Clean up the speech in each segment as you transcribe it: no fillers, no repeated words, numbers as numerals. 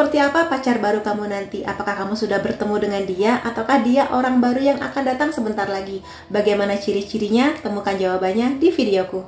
Seperti apa pacar baru kamu nanti? Apakah kamu sudah bertemu dengan dia ataukah dia orang baru yang akan datang sebentar lagi? Bagaimana ciri-cirinya? Temukan jawabannya di videoku.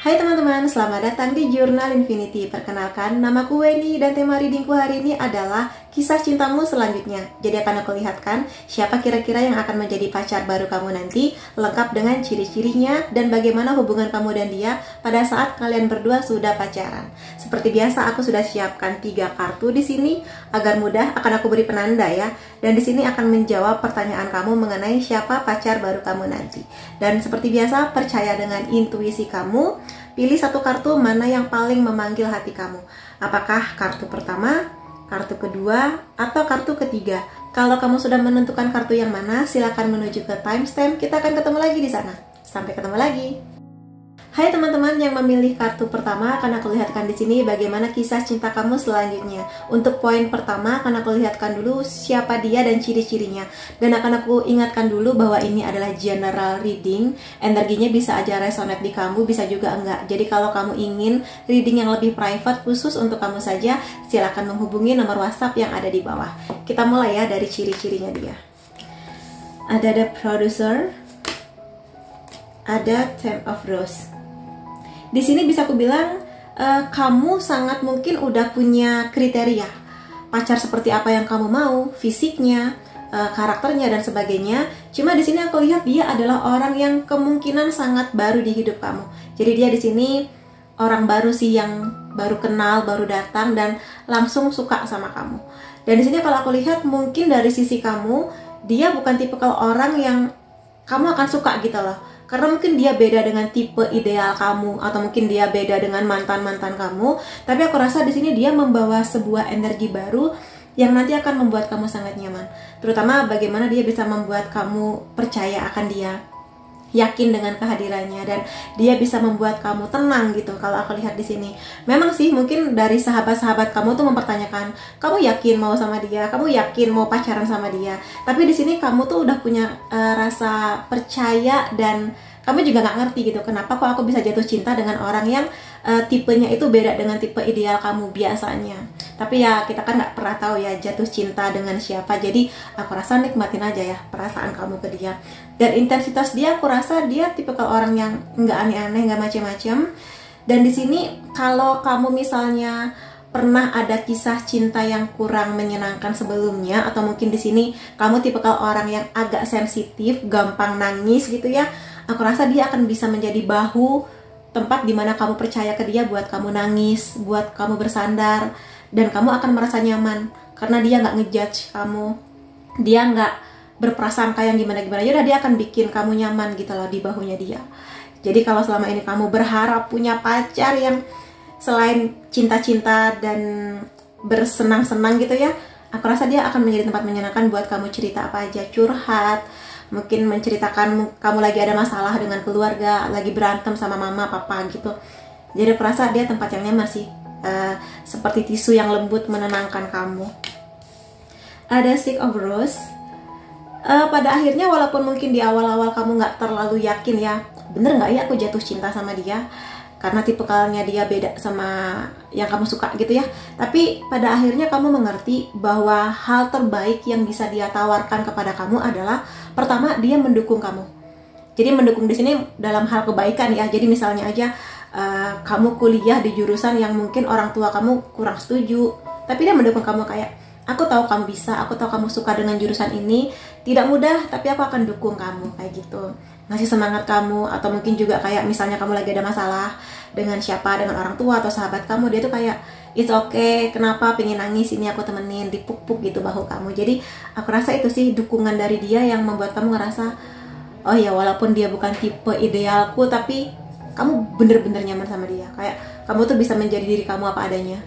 Hai teman-teman, selamat datang di Jurnal Infinity. Perkenalkan, namaku Weni dan tema readingku hari ini adalah kisah cintamu selanjutnya. Jadi akan aku lihatkan siapa kira-kira yang akan menjadi pacar baru kamu nanti, lengkap dengan ciri-cirinya dan bagaimana hubungan kamu dan dia pada saat kalian berdua sudah pacaran. Seperti biasa, aku sudah siapkan 3 kartu di sini agar mudah. Akan aku beri penanda ya. Dan di sini akan menjawab pertanyaan kamu mengenai siapa pacar baru kamu nanti. Dan seperti biasa, percaya dengan intuisi kamu. Pilih satu kartu mana yang paling memanggil hati kamu. Apakah kartu pertama, kartu kedua, atau kartu ketiga? Kalau kamu sudah menentukan kartu yang mana, silakan menuju ke timestamp. Kita akan ketemu lagi di sana. Sampai ketemu lagi. Hai teman-teman yang memilih kartu pertama, akan aku lihatkan di sini bagaimana kisah cinta kamu selanjutnya. Untuk poin pertama, akan aku lihatkan dulu siapa dia dan ciri-cirinya. Dan akan aku ingatkan dulu bahwa ini adalah general reading. Energinya bisa aja resonate di kamu, bisa juga enggak. Jadi kalau kamu ingin reading yang lebih private khusus untuk kamu saja, silakan menghubungi nomor WhatsApp yang ada di bawah. Kita mulai ya dari ciri-cirinya dia. Ada the producer, ada Ten of Rose. Di sini bisa aku bilang kamu sangat mungkin udah punya kriteria pacar seperti apa yang kamu mau, fisiknya, karakternya dan sebagainya. Cuma di sini aku lihat dia adalah orang yang kemungkinan sangat baru di hidup kamu. Jadi dia di sini orang baru sih, yang baru kenal, baru datang dan langsung suka sama kamu. Dan di sini kalau aku lihat mungkin dari sisi kamu, dia bukan tipikal orang yang kamu akan suka gitu loh. Karena mungkin dia beda dengan tipe ideal kamu, atau mungkin dia beda dengan mantan-mantan kamu. Tapi aku rasa di sini dia membawa sebuah energi baru yang nanti akan membuat kamu sangat nyaman. Terutama bagaimana dia bisa membuat kamu percaya akan dia, yakin dengan kehadirannya, dan dia bisa membuat kamu tenang gitu. Kalau aku lihat di sini, memang sih mungkin dari sahabat-sahabat kamu tuh mempertanyakan, kamu yakin mau sama dia, kamu yakin mau pacaran sama dia. Tapi di sini kamu tuh udah punya rasa percaya, dan kamu juga nggak ngerti gitu, kenapa kok aku bisa jatuh cinta dengan orang yang tipenya itu beda dengan tipe ideal kamu biasanya. Tapi ya kita kan nggak pernah tahu ya jatuh cinta dengan siapa. Jadi aku rasa nikmatin aja ya perasaan kamu ke dia. Dan intensitas dia, aku rasa dia tipikal orang yang nggak aneh-aneh, nggak macem-macem. Dan di sini kalau kamu misalnya pernah ada kisah cinta yang kurang menyenangkan sebelumnya, atau mungkin di sini kamu tipikal orang yang agak sensitif, gampang nangis gitu ya, aku rasa dia akan bisa menjadi bahu, tempat dimana kamu percaya ke dia buat kamu nangis, buat kamu bersandar, dan kamu akan merasa nyaman karena dia nggak ngejudge kamu, dia nggak berprasangka yang gimana-gimana. Yaudah, dia akan bikin kamu nyaman gitu loh di bahunya dia. Jadi kalau selama ini kamu berharap punya pacar yang selain cinta-cinta dan bersenang-senang gitu ya, aku rasa dia akan menjadi tempat menyenangkan buat kamu cerita apa aja, curhat, mungkin menceritakan kamu lagi ada masalah dengan keluarga, lagi berantem sama mama, papa gitu. Jadi aku rasa dia tempat yang nyaman sih, seperti tisu yang lembut menenangkan kamu. Ada Six of Rose. Pada akhirnya walaupun mungkin di awal-awal kamu nggak terlalu yakin ya, bener nggak ya aku jatuh cinta sama dia, karena tipikalnya dia beda sama yang kamu suka gitu ya. Tapi pada akhirnya kamu mengerti bahwa hal terbaik yang bisa dia tawarkan kepada kamu adalah, pertama, dia mendukung kamu. Jadi mendukung di sini dalam hal kebaikan ya. Jadi misalnya aja kamu kuliah di jurusan yang mungkin orang tua kamu kurang setuju, tapi dia mendukung kamu kayak, aku tahu kamu bisa, aku tahu kamu suka dengan jurusan ini, tidak mudah, tapi aku akan dukung kamu, kayak gitu. Ngasih semangat kamu, atau mungkin juga kayak misalnya kamu lagi ada masalah dengan siapa, dengan orang tua atau sahabat kamu, dia tuh kayak, it's okay, kenapa, pengen nangis, ini aku temenin, dipuk-puk gitu bahu kamu. Jadi aku rasa itu sih dukungan dari dia yang membuat kamu ngerasa, oh ya walaupun dia bukan tipe idealku, tapi kamu bener-bener nyaman sama dia. Kayak kamu tuh bisa menjadi diri kamu apa adanya.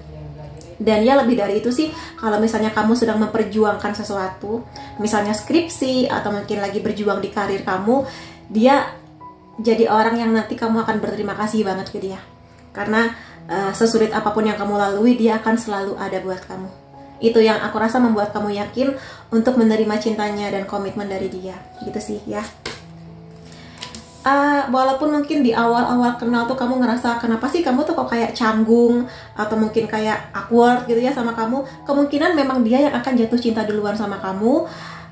Dan ya lebih dari itu sih, kalau misalnya kamu sedang memperjuangkan sesuatu, misalnya skripsi, atau mungkin lagi berjuang di karir kamu, dia jadi orang yang nanti kamu akan berterima kasih banget ke dia. Karena sesulit apapun yang kamu lalui, dia akan selalu ada buat kamu. Itu yang aku rasa membuat kamu yakin untuk menerima cintanya dan komitmen dari dia. Gitu sih ya. walaupun mungkin di awal-awal kenal tuh kamu ngerasa kenapa sih kamu tuh kok kayak canggung atau mungkin kayak awkward gitu ya sama kamu, kemungkinan memang dia yang akan jatuh cinta duluan sama kamu.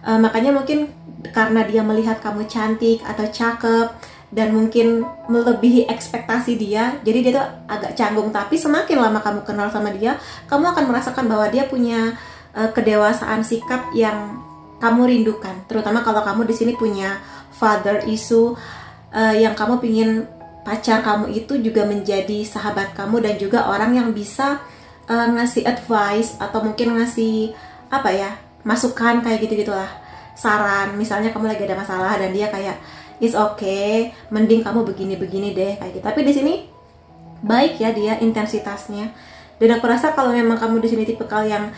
Makanya mungkin karena dia melihat kamu cantik atau cakep dan mungkin melebihi ekspektasi dia, jadi dia tuh agak canggung. Tapi semakin lama kamu kenal sama dia, kamu akan merasakan bahwa dia punya kedewasaan sikap yang kamu rindukan. Terutama kalau kamu di sini punya father issue, yang kamu pingin pacar kamu itu juga menjadi sahabat kamu dan juga orang yang bisa ngasih advice atau mungkin ngasih apa ya, masukan kayak gitu-gitulah, saran. Misalnya kamu lagi ada masalah dan dia kayak it's okay, mending kamu begini-begini deh kayak gitu. Tapi di sini baik ya dia intensitasnya. Dan aku rasa kalau memang kamu di sini tipikal yang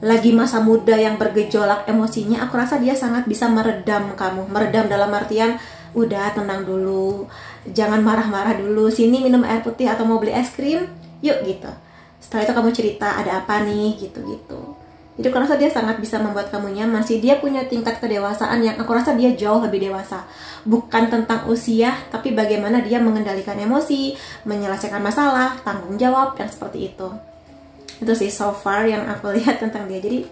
lagi masa muda yang bergejolak emosinya, aku rasa dia sangat bisa meredam kamu. Meredam dalam artian udah tenang dulu, jangan marah-marah dulu, sini minum air putih atau mau beli es krim, yuk gitu. Setelah itu kamu cerita ada apa nih gitu-gitu. Jadi aku rasa dia sangat bisa membuat kamu nyaman sih. Dia punya tingkat kedewasaan yang aku rasa dia jauh lebih dewasa. Bukan tentang usia, tapi bagaimana dia mengendalikan emosi, menyelesaikan masalah, tanggung jawab, yang seperti itu. Itu sih so far yang aku lihat tentang dia. Jadi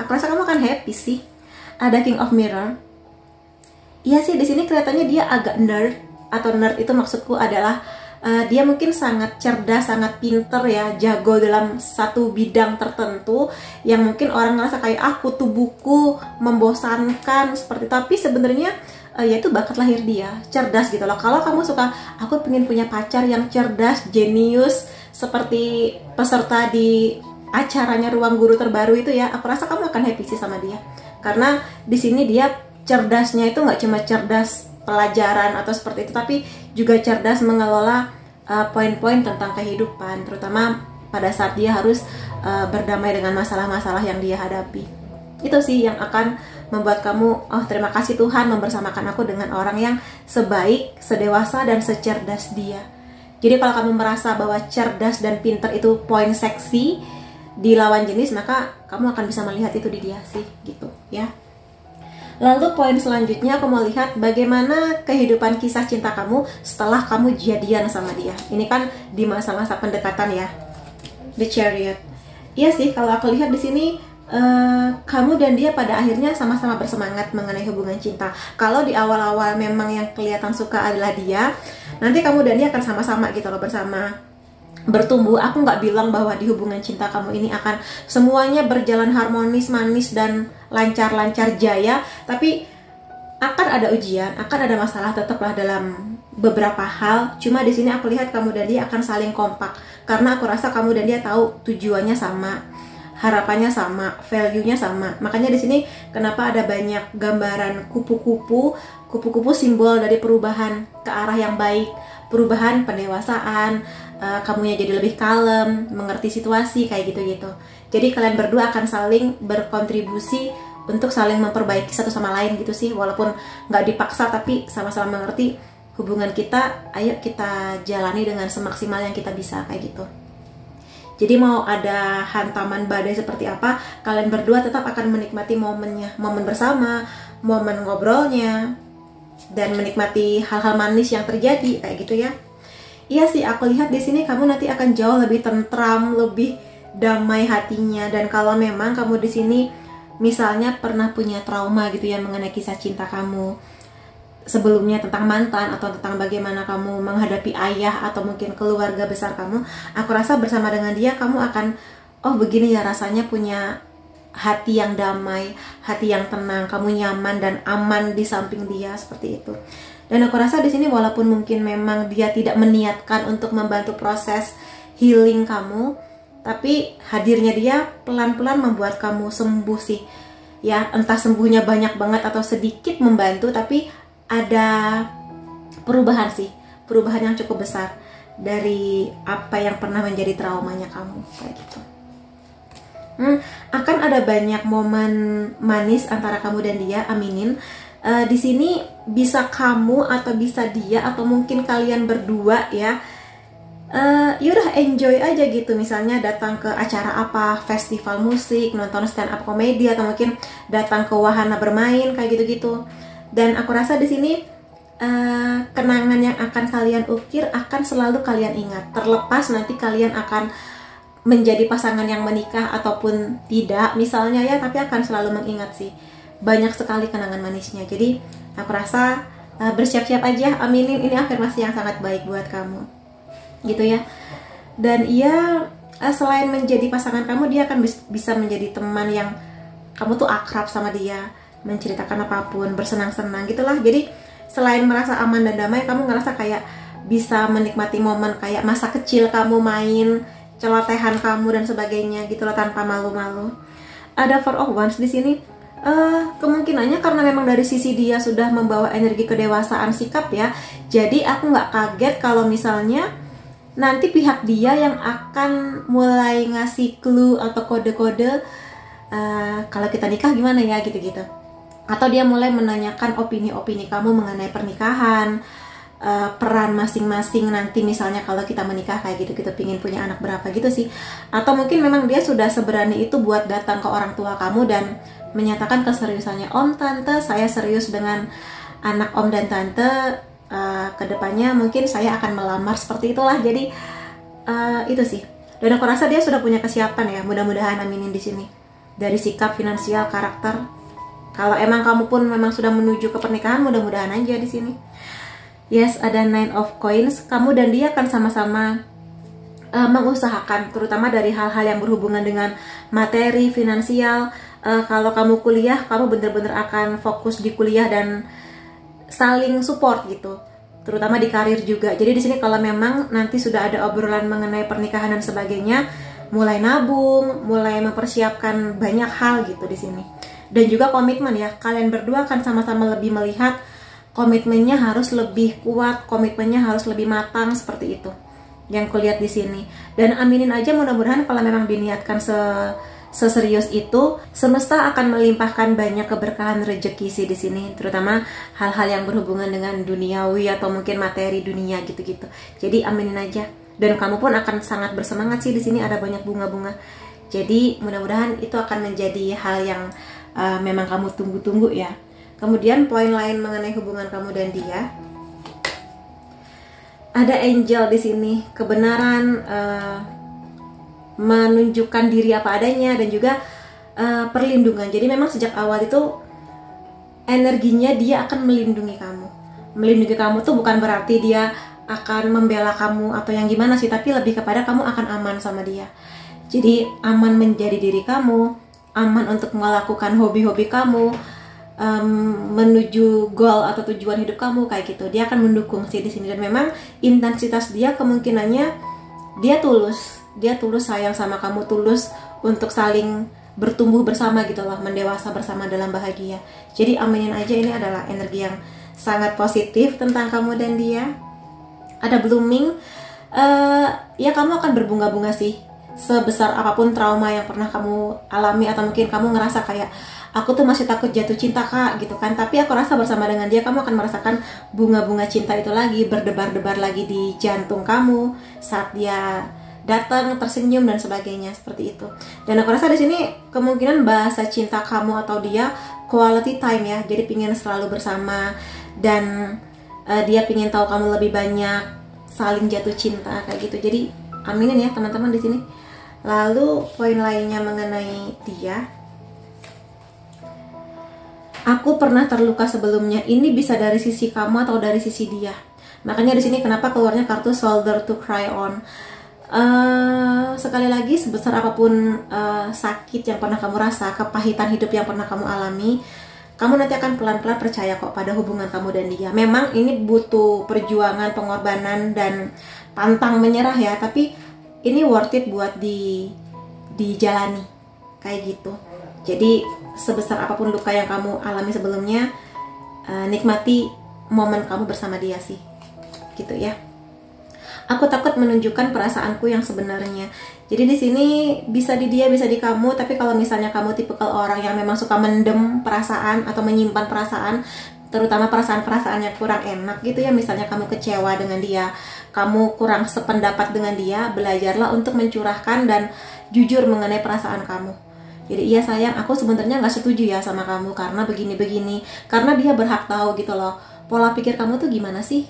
aku rasa kamu akan happy sih. Ada King of Mirror. Iya sih, di sini kelihatannya dia agak nerd. Atau nerd itu maksudku adalah dia mungkin sangat cerdas, sangat pinter ya, jago dalam satu bidang tertentu yang mungkin orang ngerasa kayak kutu buku, membosankan seperti. Tapi sebenarnya ya itu bakat lahir dia, cerdas gitu loh. Kalau kamu suka, aku pengen punya pacar yang cerdas, jenius seperti peserta di acaranya Ruang Guru Terbaru itu ya, aku rasa kamu akan happy sih sama dia. Karena di sini dia cerdasnya itu nggak cuma cerdas pelajaran atau seperti itu, tapi juga cerdas mengelola poin-poin tentang kehidupan, terutama pada saat dia harus berdamai dengan masalah-masalah yang dia hadapi. Itu sih yang akan membuat kamu, oh terima kasih Tuhan membersamakan aku dengan orang yang sebaik, sedewasa, dan secerdas dia. Jadi kalau kamu merasa bahwa cerdas dan pintar itu poin seksi di lawan jenis, maka kamu akan bisa melihat itu di dia sih, gitu ya. Lalu poin selanjutnya aku mau lihat bagaimana kehidupan kisah cinta kamu setelah kamu jadian sama dia. Ini kan di masa-masa pendekatan ya, The Chariot. Iya sih, kalau aku lihat di sini kamu dan dia pada akhirnya sama-sama bersemangat mengenai hubungan cinta. Kalau di awal-awal memang yang kelihatan suka adalah dia, nanti kamu dan dia akan sama-sama gitu loh, bersama bertumbuh. Aku nggak bilang bahwa di hubungan cinta kamu ini akan semuanya berjalan harmonis, manis, dan lancar-lancar jaya, tapi akan ada ujian, akan ada masalah tetaplah dalam beberapa hal. Cuma di sini aku lihat kamu dan dia akan saling kompak, karena aku rasa kamu dan dia tahu tujuannya sama, harapannya sama, value-nya sama. Makanya di sini kenapa ada banyak gambaran kupu-kupu. Kupu-kupu simbol dari perubahan ke arah yang baik, perubahan pendewasaan, kamunya jadi lebih kalem, mengerti situasi kayak gitu-gitu. Jadi kalian berdua akan saling berkontribusi untuk saling memperbaiki satu sama lain gitu sih. Walaupun nggak dipaksa, tapi sama-sama mengerti hubungan kita, ayo kita jalani dengan semaksimal yang kita bisa kayak gitu. Jadi mau ada hantaman badai seperti apa, kalian berdua tetap akan menikmati momennya, momen bersama, momen ngobrolnya, dan menikmati hal-hal manis yang terjadi kayak gitu ya. Iya sih, aku lihat di sini kamu nanti akan jauh lebih tentram, lebih damai hatinya. Dan kalau memang kamu di sini misalnya pernah punya trauma gitu ya mengenai kisah cinta kamu sebelumnya tentang mantan atau tentang bagaimana kamu menghadapi ayah atau mungkin keluarga besar kamu, aku rasa bersama dengan dia kamu akan, oh begini ya rasanya punya hati yang damai, hati yang tenang, kamu nyaman dan aman di samping dia, seperti itu. Dan aku rasa di sini walaupun mungkin memang dia tidak meniatkan untuk membantu proses healing kamu, tapi hadirnya dia pelan-pelan membuat kamu sembuh sih. Ya, entah sembuhnya banyak banget atau sedikit membantu, tapi ada perubahan sih, perubahan yang cukup besar dari apa yang pernah menjadi traumanya kamu kayak gitu. Akan ada banyak momen manis antara kamu dan dia, aminin. Di sini bisa kamu atau bisa dia atau mungkin kalian berdua ya. Yaudah enjoy aja gitu, misalnya datang ke acara apa, festival musik, nonton stand up komedi, atau mungkin datang ke wahana bermain kayak gitu-gitu. Dan aku rasa di sini kenangan yang akan kalian ukir akan selalu kalian ingat, terlepas nanti kalian akan menjadi pasangan yang menikah ataupun tidak misalnya ya, tapi akan selalu mengingat sih. Banyak sekali kenangan manisnya. Jadi aku rasa bersiap-siap aja, aminin, ini afirmasi yang sangat baik buat kamu gitu ya. Dan ia selain menjadi pasangan kamu, dia akan bisa menjadi teman yang kamu tuh akrab sama dia, menceritakan apapun, bersenang-senang gitulah. Jadi selain merasa aman dan damai, kamu ngerasa kayak bisa menikmati momen kayak masa kecil kamu main, celotehan kamu dan sebagainya gitu loh, tanpa malu-malu. Ada Four of Wands di sini. Kemungkinannya karena memang dari sisi dia sudah membawa energi kedewasaan sikap ya. Jadi aku nggak kaget kalau misalnya nanti pihak dia yang akan mulai ngasih clue atau kode-kode kalau kita nikah gimana ya gitu-gitu. Atau dia mulai menanyakan opini-opini kamu mengenai pernikahan, peran masing-masing nanti misalnya kalau kita menikah kayak gitu, kita pingin punya anak berapa gitu sih. Atau mungkin memang dia sudah seberani itu buat datang ke orang tua kamu dan menyatakan keseriusannya, Om, Tante, saya serius dengan anak Om dan Tante, kedepannya mungkin saya akan melamar, seperti itulah. Jadi itu sih. Dan aku rasa dia sudah punya kesiapan ya, mudah-mudahan, aminin di sini. Dari sikap, finansial, karakter. Kalau emang kamu pun memang sudah menuju ke pernikahan, mudah-mudahan aja di sini. Yes, ada Nine of Coins. Kamu dan dia akan sama-sama mengusahakan, terutama dari hal-hal yang berhubungan dengan materi, finansial. Kalau kamu kuliah, kamu bener-bener akan fokus di kuliah dan saling support gitu, terutama di karir juga. Jadi di sini kalau memang nanti sudah ada obrolan mengenai pernikahan dan sebagainya, mulai nabung, mulai mempersiapkan banyak hal gitu di sini. Dan juga komitmen ya, kalian berdua akan sama-sama lebih melihat komitmennya harus lebih kuat, komitmennya harus lebih matang, seperti itu yang kulihat di sini. Dan aminin aja, mudah-mudahan kalau memang diniatkan seserius itu, semesta akan melimpahkan banyak keberkahan rezeki sih di sini, terutama hal-hal yang berhubungan dengan duniawi atau mungkin materi dunia gitu-gitu. Jadi aminin aja. Dan kamu pun akan sangat bersemangat sih di sini, ada banyak bunga-bunga. Jadi mudah-mudahan itu akan menjadi hal yang memang kamu tunggu-tunggu ya. Kemudian poin lain mengenai hubungan kamu dan dia, ada angel di sini, kebenaran, menunjukkan diri apa adanya, dan juga perlindungan. Jadi memang sejak awal itu energinya dia akan melindungi kamu. Melindungi kamu tuh bukan berarti dia akan membela kamu atau yang gimana sih, tapi lebih kepada kamu akan aman sama dia. Jadi aman menjadi diri kamu, aman untuk melakukan hobi-hobi kamu, menuju goal atau tujuan hidup kamu kayak gitu. Dia akan mendukung sih di sini. Dan memang intensitas dia kemungkinannya dia tulus sayang sama kamu, tulus untuk saling bertumbuh bersama gitu loh, mendewasa bersama dalam bahagia. Jadi aminin aja, ini adalah energi yang sangat positif tentang kamu dan dia. Ada blooming, ya kamu akan berbunga-bunga sih. Sebesar apapun trauma yang pernah kamu alami, atau mungkin kamu ngerasa kayak aku tuh masih takut jatuh cinta kak gitu kan, tapi aku rasa bersama dengan dia kamu akan merasakan bunga-bunga cinta itu lagi berdebar-debar lagi di jantung kamu saat dia datang, tersenyum dan sebagainya, seperti itu. Dan aku rasa di sini kemungkinan bahasa cinta kamu atau dia quality time ya, jadi pingin selalu bersama, dan dia pingin tahu kamu lebih banyak, saling jatuh cinta kayak gitu. Jadi aminin ya teman-teman di sini. Lalu poin lainnya mengenai dia, aku pernah terluka sebelumnya. Ini bisa dari sisi kamu atau dari sisi dia. Makanya di sini kenapa keluarnya kartu Shoulder to Cry On. Sekali lagi, sebesar apapun sakit yang pernah kamu rasa, kepahitan hidup yang pernah kamu alami, kamu nanti akan pelan-pelan percaya kok pada hubungan kamu dan dia. Memang ini butuh perjuangan, pengorbanan, dan pantang menyerah ya, tapi ini worth it buat dijalani kayak gitu. Jadi sebesar apapun luka yang kamu alami sebelumnya, nikmati momen kamu bersama dia sih, gitu ya. Aku takut menunjukkan perasaanku yang sebenarnya. Jadi di sini bisa di dia, bisa di kamu. Tapi kalau misalnya kamu tipikal orang yang memang suka mendem perasaan atau menyimpan perasaan, terutama perasaan-perasaan yang kurang enak gitu ya, misalnya kamu kecewa dengan dia, kamu kurang sependapat dengan dia, belajarlah untuk mencurahkan dan jujur mengenai perasaan kamu. Jadi iya sayang, aku sebenarnya nggak setuju ya sama kamu karena begini-begini, karena dia berhak tahu gitu loh pola pikir kamu tuh gimana sih,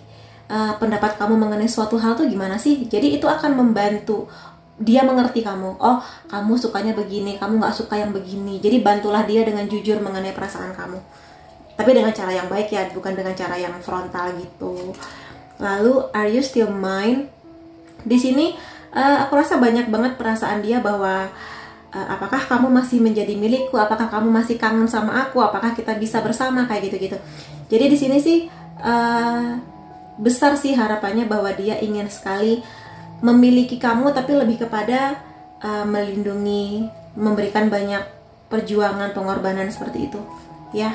pendapat kamu mengenai suatu hal tuh gimana sih. Jadi itu akan membantu dia mengerti kamu. Oh, kamu sukanya begini, kamu nggak suka yang begini. Jadi bantulah dia dengan jujur mengenai perasaan kamu. Tapi dengan cara yang baik ya, bukan dengan cara yang frontal gitu. Lalu, are you still mine? Di sini aku rasa banyak banget perasaan dia bahwa apakah kamu masih menjadi milikku? Apakah kamu masih kangen sama aku? Apakah kita bisa bersama? Kayak gitu-gitu. Jadi di sini sih besar sih harapannya bahwa dia ingin sekali memiliki kamu, tapi lebih kepada melindungi, memberikan banyak perjuangan, pengorbanan seperti itu, ya.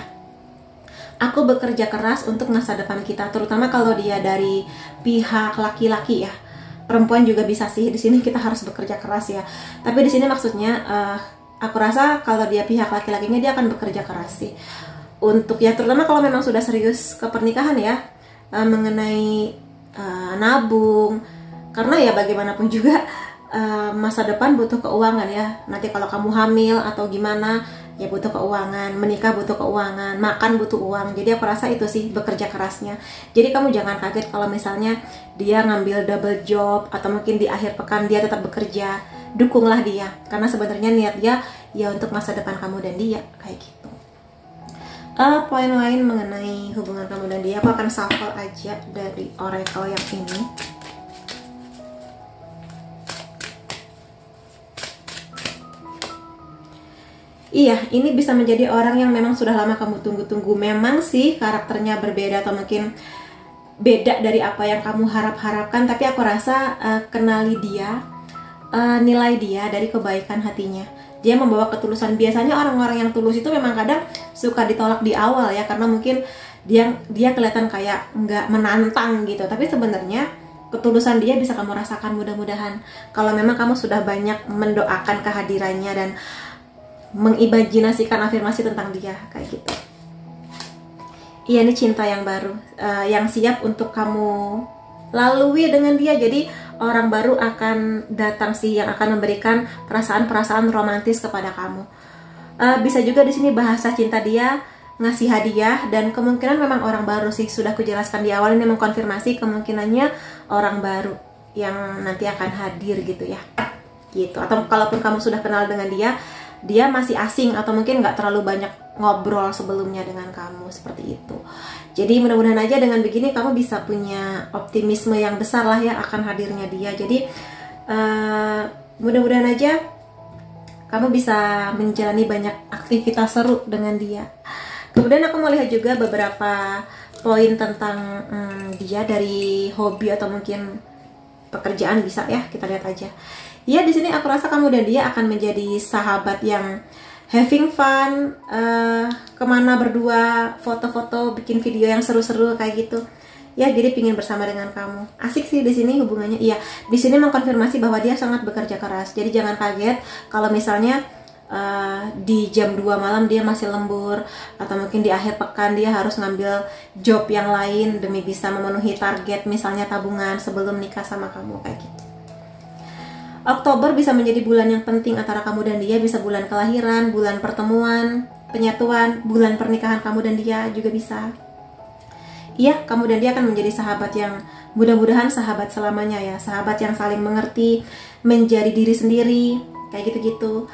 Aku bekerja keras untuk masa depan kita, terutama kalau dia dari pihak laki-laki ya. Perempuan juga bisa sih, di sini kita harus bekerja keras ya. Tapi di sini maksudnya, aku rasa kalau dia pihak laki-lakinya dia akan bekerja keras sih. Untuk ya, terutama kalau memang sudah serius ke pernikahan ya, mengenai nabung. Karena ya bagaimanapun juga masa depan butuh keuangan ya. Nanti kalau kamu hamil atau gimana, ya butuh keuangan. Menikah butuh keuangan, makan butuh uang. Jadi aku rasa itu sih bekerja kerasnya. Jadi kamu jangan kaget kalau misalnya dia ngambil double job, atau mungkin di akhir pekan dia tetap bekerja. Dukunglah dia, karena sebenarnya niat dia ya untuk masa depan kamu dan dia, kayak gitu. Poin lain mengenai hubungan kamu dan dia, aku akan shuffle aja dari oracle yang ini. Iya, ini bisa menjadi orang yang memang sudah lama kamu tunggu-tunggu. Memang sih karakternya berbeda atau mungkin beda dari apa yang kamu harap-harapkan, tapi aku rasa kenali dia, nilai dia dari kebaikan hatinya. Dia membawa ketulusan. Biasanya orang-orang yang tulus itu memang kadang suka ditolak di awal ya, karena mungkin dia kelihatan kayak nggak menantang gitu. Tapi sebenarnya ketulusan dia bisa kamu rasakan mudah-mudahan. Kalau memang kamu sudah banyak mendoakan kehadirannya dan mengimajinasikan afirmasi tentang dia, kayak gitu. Iya, ini cinta yang baru, yang siap untuk kamu lalui dengan dia. Jadi orang baru akan datang sih, yang akan memberikan perasaan-perasaan romantis kepada kamu. Bisa juga di sini bahasa cinta dia ngasih hadiah, dan kemungkinan memang orang baru sih. Sudah kujelaskan di awal, ini mengkonfirmasi kemungkinannya orang baru yang nanti akan hadir gitu ya. Gitu. Atau kalaupun kamu sudah kenal dengan dia masih asing atau mungkin nggak terlalu banyak ngobrol sebelumnya dengan kamu, seperti itu. Jadi mudah-mudahan aja dengan begini kamu bisa punya optimisme yang besar lah ya akan hadirnya dia. Jadi mudah-mudahan aja kamu bisa menjalani banyak aktivitas seru dengan dia. Kemudian aku mau lihat juga beberapa poin tentang dia dari hobi atau mungkin pekerjaan, bisa ya, kita lihat aja. Ya, di sini aku rasa kamu dan dia akan menjadi sahabat yang having fun, kemana berdua, foto-foto, bikin video yang seru-seru kayak gitu. Ya, jadi pingin bersama dengan kamu. Asik sih di sini hubungannya. Iya, di sini mengkonfirmasi bahwa dia sangat bekerja keras. Jadi jangan kaget kalau misalnya di jam 2 malam dia masih lembur, atau mungkin di akhir pekan dia harus ngambil job yang lain demi bisa memenuhi target, misalnya tabungan sebelum nikah sama kamu, kayak gitu. Oktober bisa menjadi bulan yang penting antara kamu dan dia, bisa bulan kelahiran, bulan pertemuan, penyatuan, bulan pernikahan kamu dan dia juga bisa. Iya, kamu dan dia akan menjadi sahabat yang mudah-mudahan sahabat selamanya ya, sahabat yang saling mengerti, menjadi diri sendiri, kayak gitu-gitu.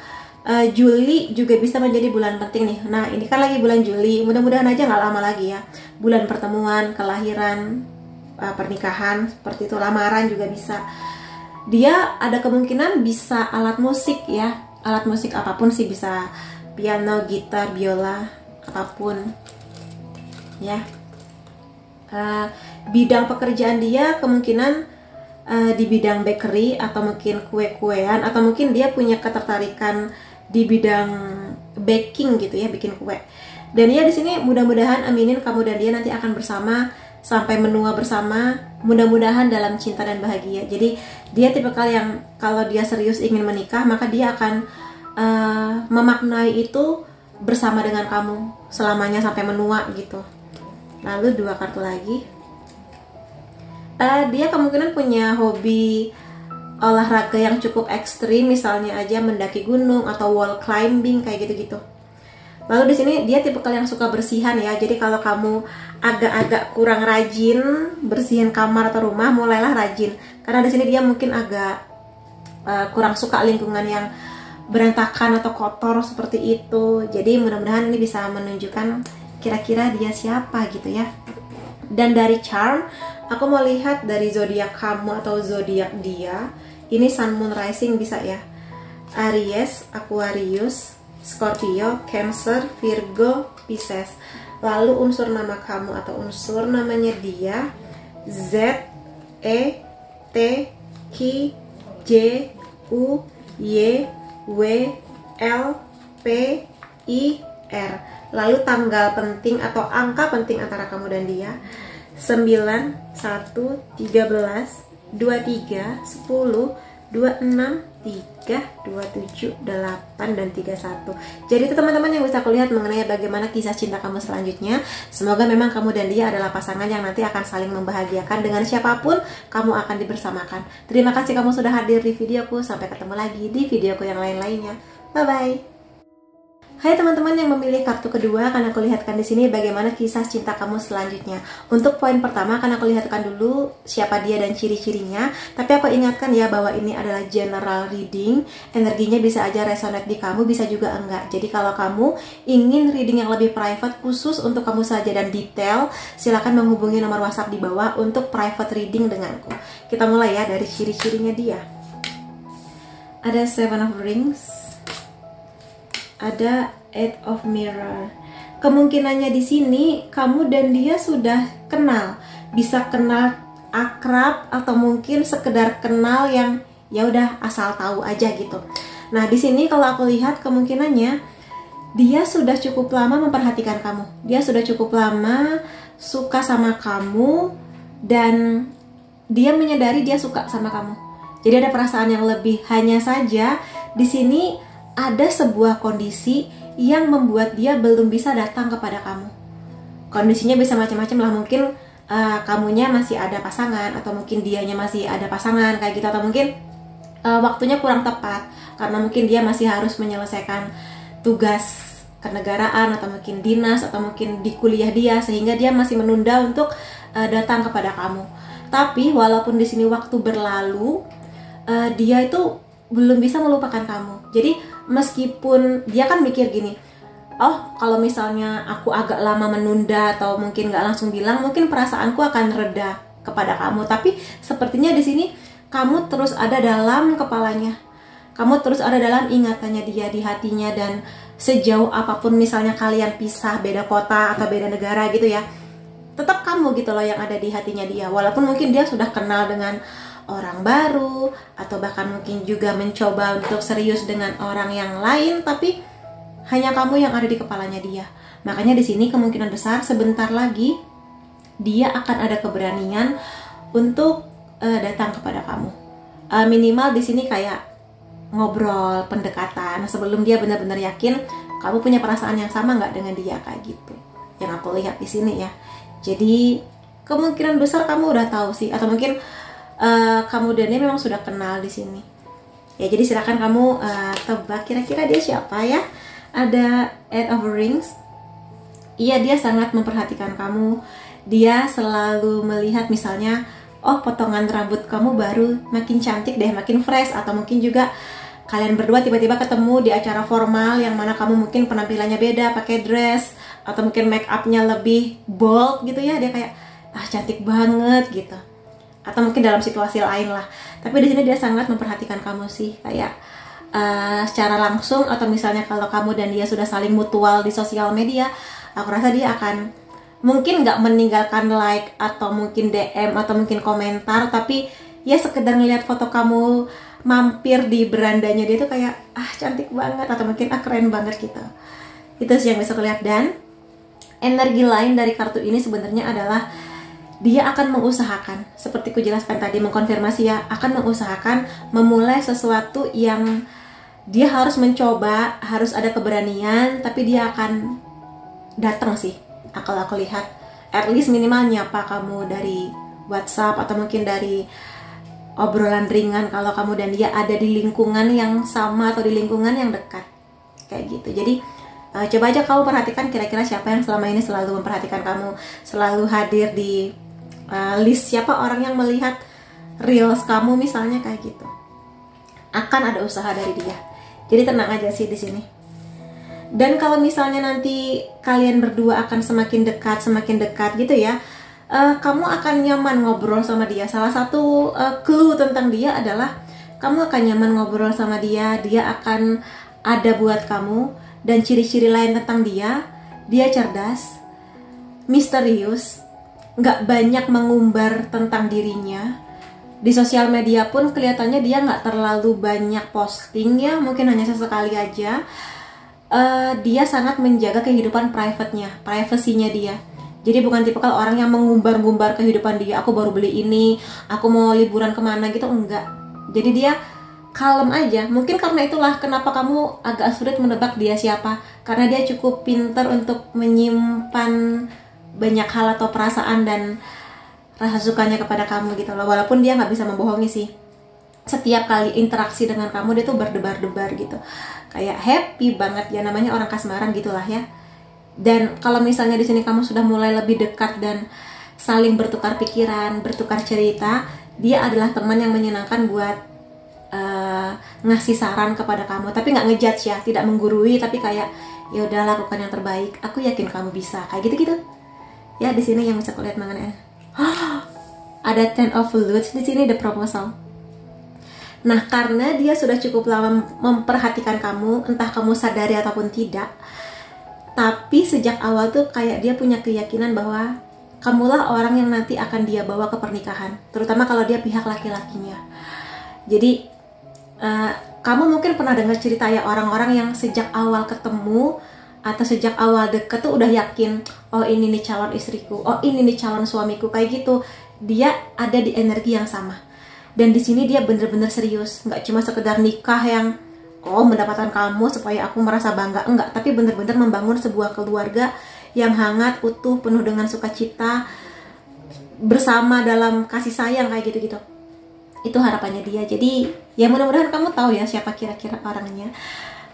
Juli juga bisa menjadi bulan penting nih. Nah, ini kan lagi bulan Juli, mudah-mudahan aja nggak lama lagi ya. Bulan pertemuan, kelahiran, pernikahan, seperti itu, lamaran juga bisa. Dia ada kemungkinan bisa alat musik ya, alat musik apapun sih, bisa piano, gitar, biola, apapun ya. Bidang pekerjaan dia kemungkinan di bidang bakery atau mungkin kue-kuean, atau mungkin dia punya ketertarikan di bidang baking gitu ya, bikin kue. Dan ya di sini mudah-mudahan, aminin, kamu dan dia nanti akan bersama sampai menua bersama, mudah-mudahan dalam cinta dan bahagia. Jadi dia tipikal yang kalau dia serius ingin menikah, maka dia akan memaknai itu bersama dengan kamu selamanya sampai menua gitu. Lalu 2 kartu lagi. Dia kemungkinan punya hobi olahraga yang cukup ekstrim, misalnya aja mendaki gunung atau wall climbing kayak gitu-gitu. Lalu di sini dia tipikal yang suka bersihan ya. Jadi kalau kamu agak-agak kurang rajin bersihin kamar atau rumah, mulailah rajin. Karena di sini dia mungkin agak kurang suka lingkungan yang berantakan atau kotor seperti itu. Jadi mudah-mudahan ini bisa menunjukkan kira-kira dia siapa gitu ya. Dan dari charm, aku mau lihat dari zodiak kamu atau zodiak dia. Ini Sun Moon Rising bisa ya. Aries, Aquarius, Scorpio, Cancer, Virgo, Pisces. Lalu unsur nama kamu atau unsur namanya dia Z, E, T, Q, J, U, Y, W, L, P, I, R. Lalu tanggal penting atau angka penting antara kamu dan dia 9, 1, 13, 23, 10, 26, 3, 27, 8, dan 31. Jadi itu teman-teman yang bisa aku lihat mengenai bagaimana kisah cinta kamu selanjutnya. Semoga memang kamu dan dia adalah pasangan yang nanti akan saling membahagiakan. Dengan siapapun kamu akan dibersamakan. Terima kasih kamu sudah hadir di videoku. Sampai ketemu lagi di videoku yang lain-lainnya. Bye-bye. Hai teman-teman yang memilih kartu kedua, akan aku lihatkan di sini bagaimana kisah cinta kamu selanjutnya. Untuk poin pertama akan aku lihatkan dulu siapa dia dan ciri-cirinya. Tapi aku ingatkan ya bahwa ini adalah general reading. Energinya bisa aja resonate di kamu, bisa juga enggak. Jadi kalau kamu ingin reading yang lebih private khusus untuk kamu saja dan detail, silakan menghubungi nomor WhatsApp di bawah untuk private reading denganku. Kita mulai ya dari ciri-cirinya dia. Ada Seven of Rings, ada Eight of Mirror. Kemungkinannya di sini kamu dan dia sudah kenal, bisa kenal akrab atau mungkin sekedar kenal yang ya udah asal tahu aja gitu. Nah di sini kalau aku lihat kemungkinannya dia sudah cukup lama memperhatikan kamu, dia sudah cukup lama suka sama kamu dan dia menyadari dia suka sama kamu. Jadi ada perasaan yang lebih. Hanya saja di sini ada sebuah kondisi yang membuat dia belum bisa datang kepada kamu. Kondisinya bisa macam-macam lah, mungkin kamunya masih ada pasangan, atau mungkin dianya masih ada pasangan kayak gitu, atau mungkin waktunya kurang tepat karena mungkin dia masih harus menyelesaikan tugas kenegaraan atau mungkin dinas atau mungkin di kuliah dia, sehingga dia masih menunda untuk datang kepada kamu. Tapi walaupun di sini waktu berlalu, dia itu belum bisa melupakan kamu. Jadi meskipun dia kan mikir gini, oh kalau misalnya aku agak lama menunda atau mungkin nggak langsung bilang, mungkin perasaanku akan reda kepada kamu. Tapi sepertinya di sini kamu terus ada dalam kepalanya, kamu terus ada dalam ingatannya dia, di hatinya. Dan sejauh apapun misalnya kalian pisah, beda kota atau beda negara gitu ya, tetap kamu gitu loh yang ada di hatinya dia. Walaupun mungkin dia sudah kenal dengan orang baru atau bahkan mungkin juga mencoba untuk serius dengan orang yang lain, tapi hanya kamu yang ada di kepalanya dia. Makanya di sini kemungkinan besar sebentar lagi dia akan ada keberanian untuk datang kepada kamu. Minimal di sini kayak ngobrol, pendekatan sebelum dia benar-benar yakin kamu punya perasaan yang sama nggak dengan dia, kayak gitu. Yang aku lihat di sini ya. Jadi kemungkinan besar kamu udah tahu sih, atau mungkin kamu dan dia memang sudah kenal di sini. Ya jadi silakan kamu tebak kira-kira dia siapa ya. Ada Eight of Rings. Iya, dia sangat memperhatikan kamu. Dia selalu melihat misalnya, oh potongan rambut kamu baru makin cantik deh, makin fresh. Atau mungkin juga kalian berdua tiba-tiba ketemu di acara formal yang mana kamu mungkin penampilannya beda, pakai dress atau mungkin make upnya lebih bold gitu ya. Dia kayak cantik banget gitu. Atau mungkin dalam situasi lain lah. Tapi di sini dia sangat memperhatikan kamu sih, kayak secara langsung atau misalnya kalau kamu dan dia sudah saling mutual di sosial media, aku rasa dia akan mungkin nggak meninggalkan like atau mungkin DM atau mungkin komentar, tapi ya sekedar ngeliat foto kamu mampir di berandanya dia tuh kayak cantik banget atau mungkin keren banget gitu. Itu sih yang bisa kulihat. Dan energi lain dari kartu ini sebenarnya adalah dia akan mengusahakan, seperti ku jelaskan tadi, mengkonfirmasi ya, akan mengusahakan memulai sesuatu yang dia harus mencoba, harus ada keberanian, tapi dia akan datang sih. Kalau aku lihat, at least minimal nyapa kamu dari WhatsApp atau mungkin dari obrolan ringan kalau kamu dan dia ada di lingkungan yang sama atau di lingkungan yang dekat, kayak gitu. Jadi Coba aja kamu perhatikan kira-kira siapa yang selama ini selalu memperhatikan kamu, selalu hadir di list siapa orang yang melihat reels kamu misalnya kayak gitu. Akan ada usaha dari dia. Jadi tenang aja sih di sini. Dan kalau misalnya nanti kalian berdua akan semakin dekat gitu ya, kamu akan nyaman ngobrol sama dia. Salah satu clue tentang dia adalah kamu akan nyaman ngobrol sama dia, dia akan ada buat kamu. Dan ciri-ciri lain tentang dia cerdas, misterius, nggak banyak mengumbar tentang dirinya. Di sosial media pun kelihatannya dia nggak terlalu banyak posting ya, mungkin hanya sesekali aja. Dia sangat menjaga kehidupan privasinya dia. Jadi bukan tipikal orang yang mengumbar-ngumbar kehidupan dia, aku baru beli ini, aku mau liburan kemana gitu, enggak. Jadi dia kalem aja. Mungkin karena itulah kenapa kamu agak sulit menebak dia siapa, karena dia cukup pintar untuk menyimpan banyak hal atau perasaan dan rasa sukanya kepada kamu gitu loh. Walaupun dia nggak bisa membohongi sih, setiap kali interaksi dengan kamu dia tuh berdebar-debar gitu, kayak happy banget ya, namanya orang kasmaran gitulah ya. Dan kalau misalnya di sini kamu sudah mulai lebih dekat dan saling bertukar pikiran, bertukar cerita, dia adalah teman yang menyenangkan buat ngasih saran kepada kamu, tapi nggak ngejudge ya, tidak menggurui, tapi kayak ya udah lakukan yang terbaik, aku yakin kamu bisa, kayak gitu-gitu ya. Di sini yang bisa kulihat mengenai ada Ten of Lutes di sini, the proposal. Nah, karena dia sudah cukup lama memperhatikan kamu, entah kamu sadari ataupun tidak, tapi sejak awal tuh kayak dia punya keyakinan bahwa kamulah orang yang nanti akan dia bawa ke pernikahan, terutama kalau dia pihak laki-lakinya. Jadi kamu mungkin pernah dengar cerita ya, orang-orang yang sejak awal ketemu atau sejak awal deket tuh udah yakin, oh ini nih calon istriku, oh ini nih calon suamiku, kayak gitu. Dia ada di energi yang sama. Dan di sini dia bener-bener serius, nggak cuma sekedar nikah yang mendapatkan kamu supaya aku merasa bangga, enggak, tapi bener-bener membangun sebuah keluarga yang hangat, utuh, penuh dengan sukacita, bersama dalam kasih sayang kayak gitu-gitu. Itu harapannya dia. Jadi ya mudah-mudahan kamu tahu ya siapa kira-kira orangnya.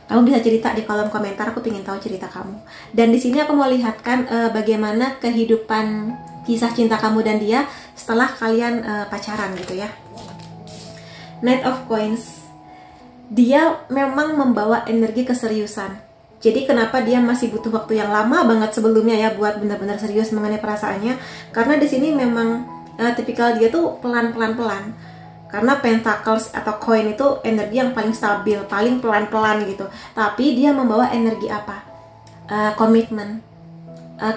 Kamu bisa cerita di kolom komentar, aku pengen tahu cerita kamu. Dan di sini aku mau lihatkan bagaimana kehidupan kisah cinta kamu dan dia setelah kalian pacaran gitu ya. Knight of Coins. Dia memang membawa energi keseriusan. Jadi kenapa dia masih butuh waktu yang lama banget sebelumnya ya buat benar-benar serius mengenai perasaannya? Karena di sini memang tipikal dia tuh pelan-pelan. Karena pentacles atau koin itu energi yang paling stabil, paling pelan-pelan gitu. Tapi dia membawa energi apa? Komitmen,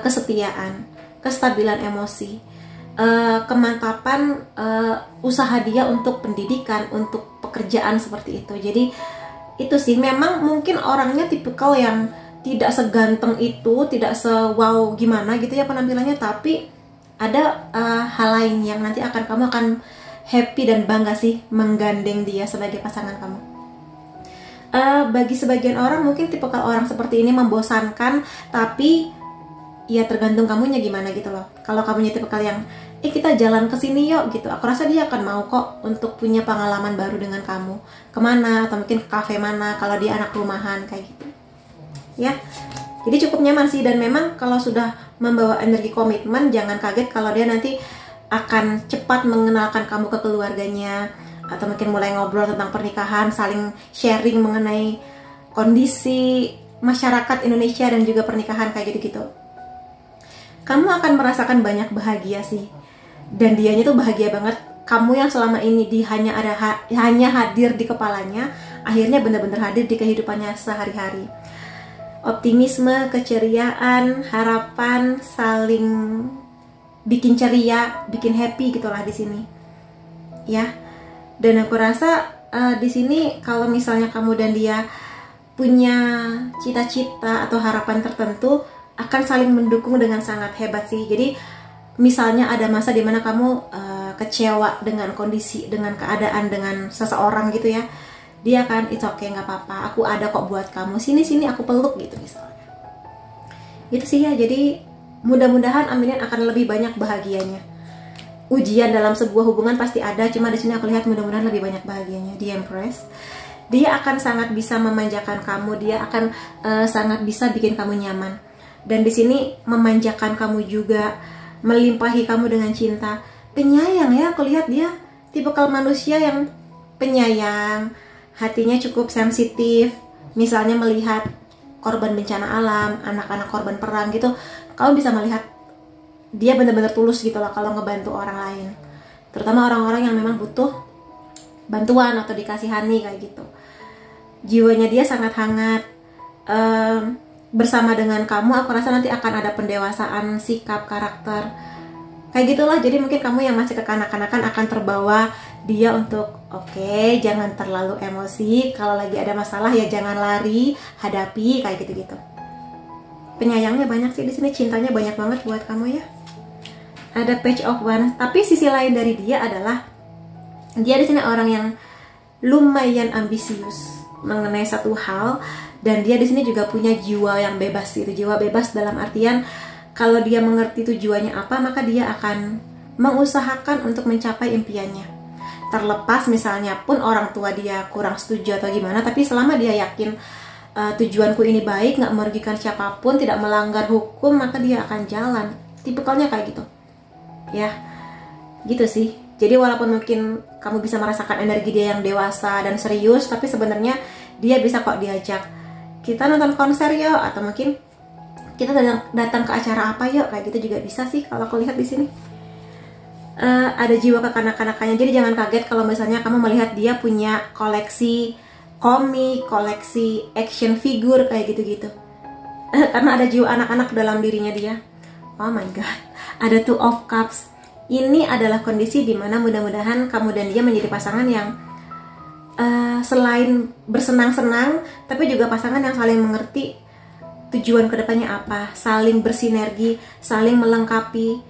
kesetiaan, kestabilan emosi, kemantapan usaha dia untuk pendidikan, untuk pekerjaan seperti itu. Jadi itu sih, memang mungkin orangnya tipikal yang tidak seganteng itu, tidak se-wow gimana gitu ya penampilannya, tapi ada hal lain yang nanti kamu akan happy dan bangga sih menggandeng dia sebagai pasangan kamu. Bagi sebagian orang mungkin tipikal orang seperti ini membosankan, tapi ya tergantung kamunya gimana gitu loh. Kalau kamunya tipikal yang kita jalan ke sini yuk gitu, aku rasa dia akan mau kok untuk punya pengalaman baru dengan kamu, kemana, atau mungkin ke kafe mana kalau dia anak rumahan kayak gitu ya. Jadi cukup nyaman sih. Dan memang kalau sudah membawa energi komitmen, jangan kaget kalau dia nanti akan cepat mengenalkan kamu ke keluarganya, atau mungkin mulai ngobrol tentang pernikahan, saling sharing mengenai kondisi masyarakat Indonesia dan juga pernikahan kayak gitu-gitu. Kamu akan merasakan banyak bahagia sih, dan dianya tuh bahagia banget. Kamu yang selama ini hanya hadir di kepalanya, akhirnya benar-benar hadir di kehidupannya sehari-hari. Optimisme, keceriaan, harapan, saling bikin ceria, bikin happy gitulah di sini, ya. Dan aku rasa di sini kalau misalnya kamu dan dia punya cita-cita atau harapan tertentu, akan saling mendukung dengan sangat hebat sih. Jadi misalnya ada masa dimana kamu kecewa dengan kondisi, dengan keadaan, dengan seseorang gitu ya, dia kan it's okay, nggak apa-apa, aku ada kok buat kamu, sini aku peluk gitu misalnya. Gitu sih ya. Jadi mudah-mudahan aminin akan lebih banyak bahagianya. Ujian dalam sebuah hubungan pasti ada, cuma di sini aku lihat mudah-mudahan lebih banyak bahagianya. The Empress. Dia akan sangat bisa memanjakan kamu, dia akan sangat bisa bikin kamu nyaman. Dan di sini memanjakan kamu juga, melimpahi kamu dengan cinta. Penyayang ya, aku lihat dia tipikal manusia yang penyayang, hatinya cukup sensitif. Misalnya melihat korban bencana alam, anak-anak korban perang gitu, kamu bisa melihat dia benar-benar tulus gitu lah kalau ngebantu orang lain. Terutama orang-orang yang memang butuh bantuan atau dikasihani kayak gitu. Jiwanya dia sangat hangat. Bersama dengan kamu, aku rasa nanti akan ada pendewasaan sikap, karakter, kayak gitulah. Jadi mungkin kamu yang masih kekanak-kanakan akan terbawa dia untuk oke, jangan terlalu emosi, kalau lagi ada masalah ya jangan lari, hadapi, kayak gitu-gitu. Penyayangnya banyak sih di sini, cintanya banyak banget buat kamu ya. Ada Page of Wands, tapi sisi lain dari dia adalah dia di sini orang yang lumayan ambisius mengenai satu hal. Dan dia di sini juga punya jiwa yang bebas gitu. Jiwa bebas dalam artian kalau dia mengerti tujuannya apa, maka dia akan mengusahakan untuk mencapai impiannya. Terlepas misalnya pun orang tua dia kurang setuju atau gimana, tapi selama dia yakin tujuanku ini baik, nggak merugikan siapapun, tidak melanggar hukum, maka dia akan jalan. Tipikalnya kayak gitu. Ya, gitu sih. Jadi walaupun mungkin kamu bisa merasakan energi dia yang dewasa dan serius, tapi sebenarnya dia bisa kok diajak, kita nonton konser yuk, atau mungkin kita datang ke acara apa yuk, kayak gitu juga bisa sih kalau aku lihat di sini. Ada jiwa kekanak-kanakannya, jadi jangan kaget kalau misalnya kamu melihat dia punya koleksi komik, koleksi action figure kayak gitu-gitu. Karena ada jiwa anak-anak dalam dirinya dia. Oh my god, ada Two of Cups. Ini adalah kondisi dimana mudah-mudahan kamu dan dia menjadi pasangan yang selain bersenang-senang, tapi juga pasangan yang saling mengerti tujuan kedepannya apa, saling bersinergi, saling melengkapi,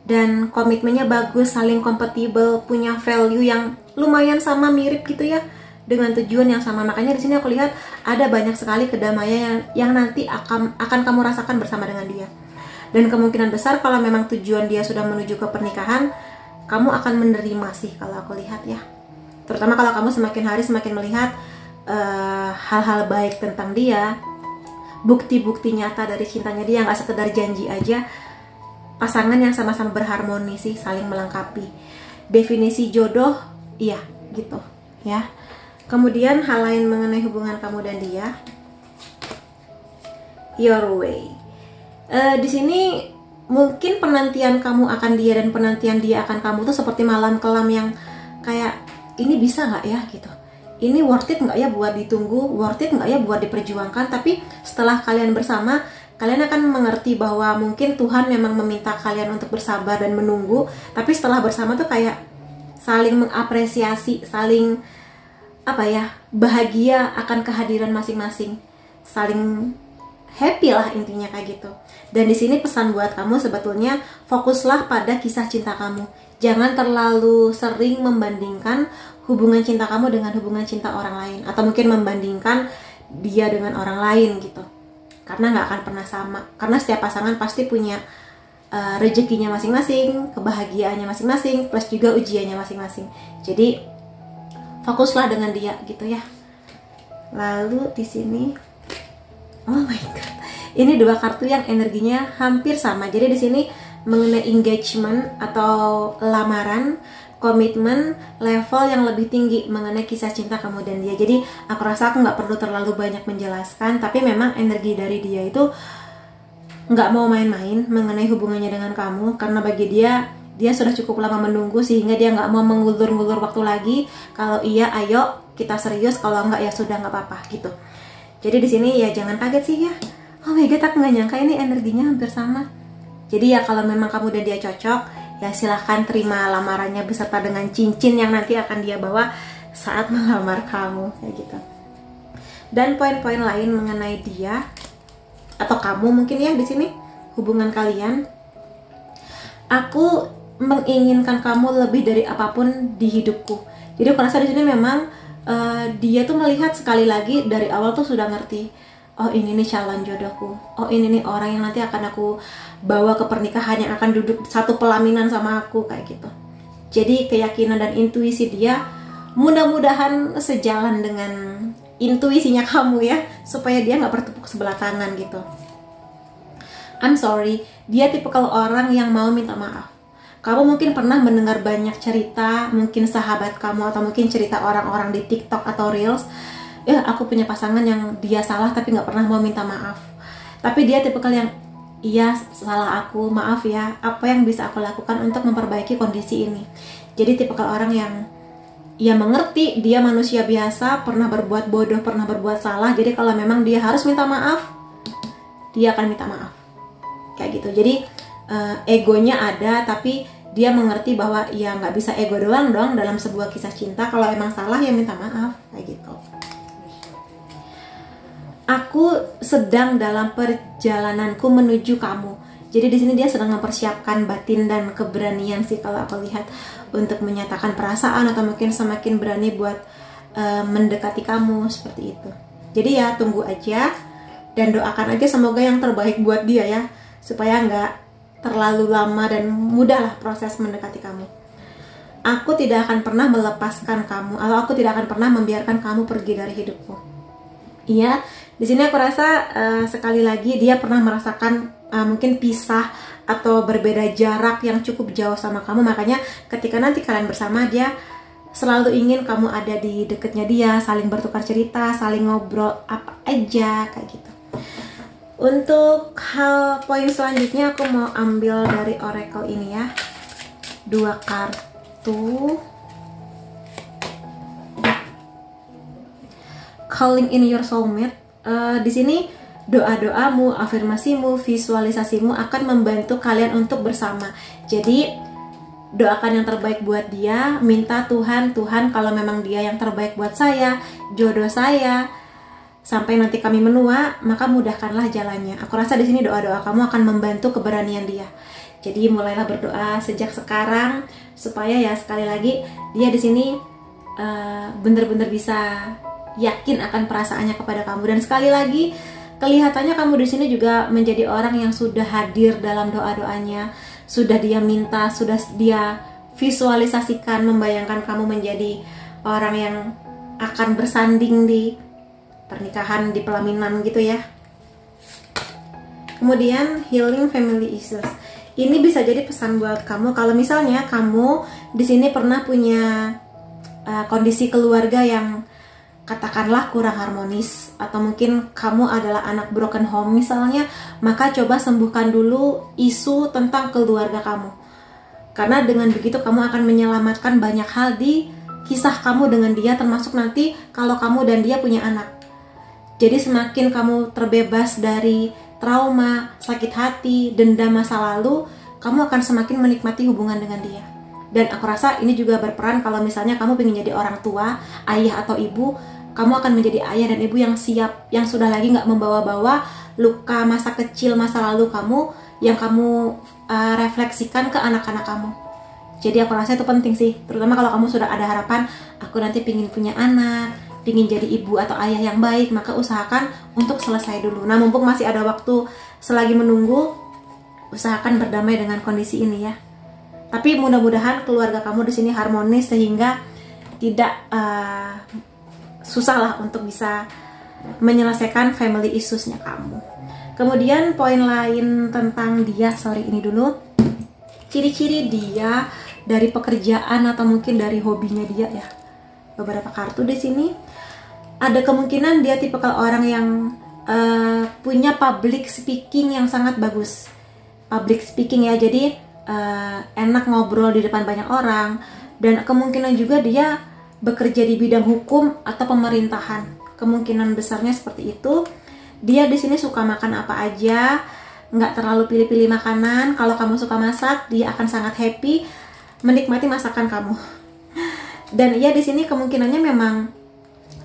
dan komitmennya bagus, saling kompatibel, punya value yang lumayan sama, mirip gitu ya, dengan tujuan yang sama. Makanya di sini aku lihat ada banyak sekali kedamaian yang nanti akan kamu rasakan bersama dengan dia. Dan kemungkinan besar kalau memang tujuan dia sudah menuju ke pernikahan, kamu akan menerima sih kalau aku lihat ya. Terutama kalau kamu semakin hari semakin melihat hal-hal baik tentang dia, bukti-bukti nyata dari cintanya dia, nggak sekedar janji aja. Pasangan yang sama-sama berharmoni sih, saling melengkapi. Definisi jodoh, iya gitu ya. Kemudian hal lain mengenai hubungan kamu dan dia, your way. Di sini mungkin penantian kamu akan dia dan penantian dia akan kamu tuh seperti malam kelam yang kayak, ini bisa nggak ya gitu, ini worth it nggak ya buat ditunggu, worth it nggak ya buat diperjuangkan. Tapi setelah kalian bersama, kalian akan mengerti bahwa mungkin Tuhan memang meminta kalian untuk bersabar dan menunggu. Tapi setelah bersama tuh kayak saling mengapresiasi, saling bahagia akan kehadiran masing-masing, saling happy lah intinya kayak gitu. Dan di sini pesan buat kamu sebetulnya, fokuslah pada kisah cinta kamu. Jangan terlalu sering membandingkan hubungan cinta kamu dengan hubungan cinta orang lain, atau mungkin membandingkan dia dengan orang lain gitu. Karena nggak akan pernah sama. Karena setiap pasangan pasti punya rezekinya masing-masing, kebahagiaannya masing-masing, plus juga ujiannya masing-masing. Jadi fokuslah dengan dia gitu ya. Lalu di sini, oh my god, ini dua kartu yang energinya hampir sama. Jadi di sini mengenai engagement atau lamaran, komitmen, level yang lebih tinggi mengenai kisah cinta kamu dan dia. Jadi aku rasa aku nggak perlu terlalu banyak menjelaskan, tapi memang energi dari dia itu nggak mau main-main mengenai hubungannya dengan kamu. Karena bagi dia sudah cukup lama menunggu, sehingga dia nggak mau mengulur-ngulur waktu lagi. Kalau iya, ayo kita serius. Kalau nggak ya sudah, nggak apa-apa gitu. Jadi di sini ya jangan kaget sih ya. Oh my god, aku nggak nyangka ini energinya hampir sama. Jadi ya kalau memang kamu dan dia cocok, ya silahkan terima lamarannya beserta dengan cincin yang nanti akan dia bawa saat melamar kamu kayak gitu. Dan poin-poin lain mengenai dia atau kamu mungkin ya di sini hubungan kalian, aku menginginkan kamu lebih dari apapun di hidupku. Jadi aku rasa di sini memang dia tuh melihat sekali lagi dari awal tuh sudah ngerti, oh ini nih calon jodohku, oh ini nih orang yang nanti akan aku bawa ke pernikahan, yang akan duduk satu pelaminan sama aku kayak gitu. Jadi keyakinan dan intuisi dia mudah-mudahan sejalan dengan intuisinya kamu ya, supaya dia nggak bertepuk sebelah tangan gitu. I'm sorry, dia tipikal orang yang mau minta maaf. Kamu mungkin pernah mendengar banyak cerita, mungkin sahabat kamu atau mungkin cerita orang-orang di TikTok atau Reels, ya aku punya pasangan yang dia salah tapi nggak pernah mau minta maaf. Tapi dia tipikal yang, iya salah aku, maaf ya, apa yang bisa aku lakukan untuk memperbaiki kondisi ini. Jadi tipikal orang yang ia mengerti dia manusia biasa, pernah berbuat bodoh, pernah berbuat salah. Jadi kalau memang dia harus minta maaf, dia akan minta maaf. Kayak gitu. Jadi egonya ada, tapi dia mengerti bahwa ya nggak bisa ego doang dong dalam sebuah kisah cinta. Kalau emang salah ya minta maaf, kayak gitu. Aku sedang dalam perjalananku menuju kamu. Jadi di sini dia sedang mempersiapkan batin dan keberanian sih kalau aku lihat, untuk menyatakan perasaan atau mungkin semakin berani buat mendekati kamu seperti itu. Jadi ya tunggu aja dan doakan aja semoga yang terbaik buat dia ya, supaya nggak terlalu lama dan mudahlah proses mendekati kamu. Aku tidak akan pernah melepaskan kamu, atau aku tidak akan pernah membiarkan kamu pergi dari hidupku. Iya, di sini aku rasa sekali lagi dia pernah merasakan mungkin pisah atau berbeda jarak yang cukup jauh sama kamu. Makanya ketika nanti kalian bersama, dia selalu ingin kamu ada di dekatnya dia, saling bertukar cerita, saling ngobrol apa aja kayak gitu. Untuk poin selanjutnya aku mau ambil dari oracle ini ya, 2 kartu. Calling in your soulmate. Di sini doa-doamu, afirmasimu, visualisasimu akan membantu kalian untuk bersama. Jadi doakan yang terbaik buat dia, minta Tuhan kalau memang dia yang terbaik buat saya, jodoh saya, sampai nanti kami menua, maka mudahkanlah jalannya. Aku rasa di sini doa-doa kamu akan membantu keberanian dia. Jadi mulailah berdoa sejak sekarang supaya ya sekali lagi dia di sini benar-benar bisa yakin akan perasaannya kepada kamu. Dan sekali lagi kelihatannya kamu di sini juga menjadi orang yang sudah hadir dalam doa-doanya, sudah dia minta, sudah dia visualisasikan, membayangkan kamu menjadi orang yang akan bersanding di pernikahan, di pelaminan gitu ya. Kemudian healing family issues. Ini bisa jadi pesan buat kamu kalau misalnya kamu di sini pernah punya kondisi keluarga yang katakanlah kurang harmonis, atau mungkin kamu adalah anak broken home misalnya, maka coba sembuhkan dulu isu tentang keluarga kamu. Karena dengan begitu kamu akan menyelamatkan banyak hal di kisah kamu dengan dia, termasuk nanti kalau kamu dan dia punya anak. Jadi semakin kamu terbebas dari trauma, sakit hati, dendam masa lalu, kamu akan semakin menikmati hubungan dengan dia. Dan aku rasa ini juga berperan kalau misalnya kamu ingin jadi orang tua, ayah atau ibu, kamu akan menjadi ayah dan ibu yang siap, yang sudah lagi nggak membawa-bawa luka masa kecil, masa lalu kamu, yang kamu refleksikan ke anak-anak kamu. Jadi aku rasa itu penting sih, terutama kalau kamu sudah ada harapan, aku nanti pingin punya anak, pingin jadi ibu atau ayah yang baik, maka usahakan untuk selesai dulu. Nah, mumpung masih ada waktu selagi menunggu, usahakan berdamai dengan kondisi ini ya. Tapi mudah-mudahan keluarga kamu di sini harmonis sehingga tidak susah lah untuk bisa menyelesaikan family issues-nya kamu. Kemudian poin lain tentang dia, ini dulu. Ciri-ciri dia dari pekerjaan atau mungkin dari hobinya dia ya. Beberapa kartu di sini. Ada kemungkinan dia tipikal orang yang punya public speaking yang sangat bagus. Public speaking ya, jadi enak ngobrol di depan banyak orang. Dan kemungkinan juga dia bekerja di bidang hukum atau pemerintahan. Kemungkinan besarnya seperti itu. Dia di sini suka makan apa aja, nggak terlalu pilih-pilih makanan. Kalau kamu suka masak, dia akan sangat happy menikmati masakan kamu. Dan ia di sini kemungkinannya memang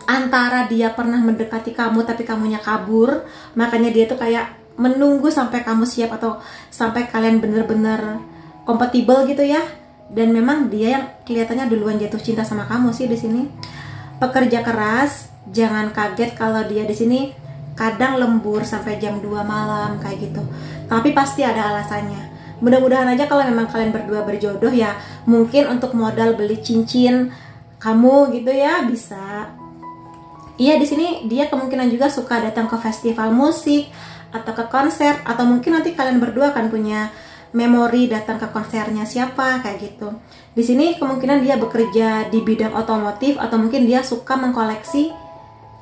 antara dia pernah mendekati kamu tapi kamunya kabur, makanya dia tuh kayak menunggu sampai kamu siap atau sampai kalian bener-bener kompatibel gitu ya. Dan memang dia yang kelihatannya duluan jatuh cinta sama kamu sih di sini. Pekerja keras, jangan kaget kalau dia di sini kadang lembur sampai jam 2 malam kayak gitu. Tapi pasti ada alasannya. Mudah-mudahan aja kalau memang kalian berdua berjodoh ya, mungkin untuk modal beli cincin kamu gitu ya, bisa. Iya, di sini dia kemungkinan juga suka datang ke festival musik atau ke konser, atau mungkin nanti kalian berdua akan punya memori datang ke konsernya siapa kayak gitu. Di sini kemungkinan dia bekerja di bidang otomotif, atau mungkin dia suka mengkoleksi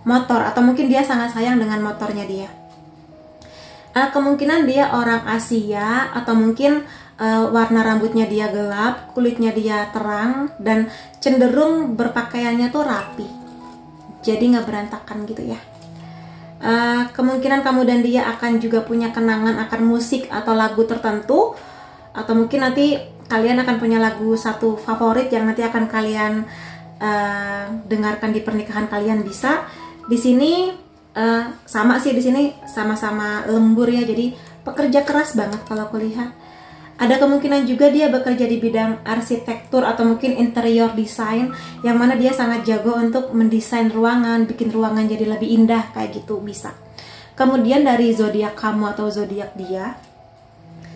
motor, atau mungkin dia sangat sayang dengan motornya dia. Kemungkinan dia orang Asia, atau mungkin warna rambutnya dia gelap, kulitnya dia terang, dan cenderung berpakaiannya tuh rapi, jadi nggak berantakan gitu ya. Kemungkinan kamu dan dia akan juga punya kenangan akan musik atau lagu tertentu, atau mungkin nanti kalian akan punya lagu satu favorit yang nanti akan kalian dengarkan di pernikahan kalian, bisa. Di sini sama sih, di sini sama-sama lembur ya, jadi pekerja keras banget kalau aku lihat. Ada kemungkinan juga dia bekerja di bidang arsitektur atau mungkin interior design, yang mana dia sangat jago untuk mendesain ruangan, bikin ruangan jadi lebih indah kayak gitu, bisa. Kemudian dari zodiak kamu atau zodiak dia,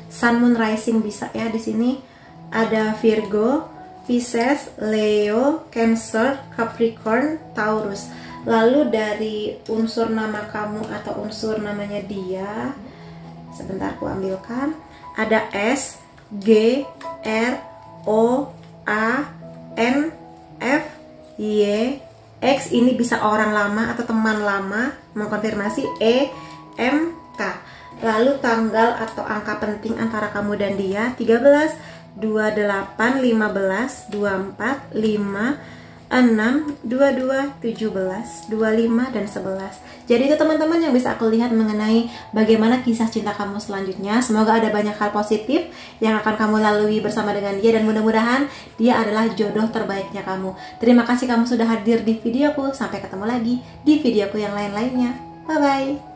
Sun, Moon, Rising bisa ya. Di sini ada Virgo, Pisces, Leo, Cancer, Capricorn, Taurus. Lalu dari unsur nama kamu atau unsur namanya dia, sebentar aku ambilkan. Ada S, G, R, O, A, N, F, Y, X. Ini bisa orang lama atau teman lama, mengkonfirmasi. E, M, K. Lalu tanggal atau angka penting antara kamu dan dia 13, 28, 15, 24, 5, 6, 22, 17, 25, dan 11. Jadi itu teman-teman yang bisa aku lihat mengenai bagaimana kisah cinta kamu selanjutnya. Semoga ada banyak hal positif yang akan kamu lalui bersama dengan dia, dan mudah-mudahan dia adalah jodoh terbaiknya kamu. Terima kasih kamu sudah hadir di videoku. Sampai ketemu lagi di videoku yang lain-lainnya. Bye-bye.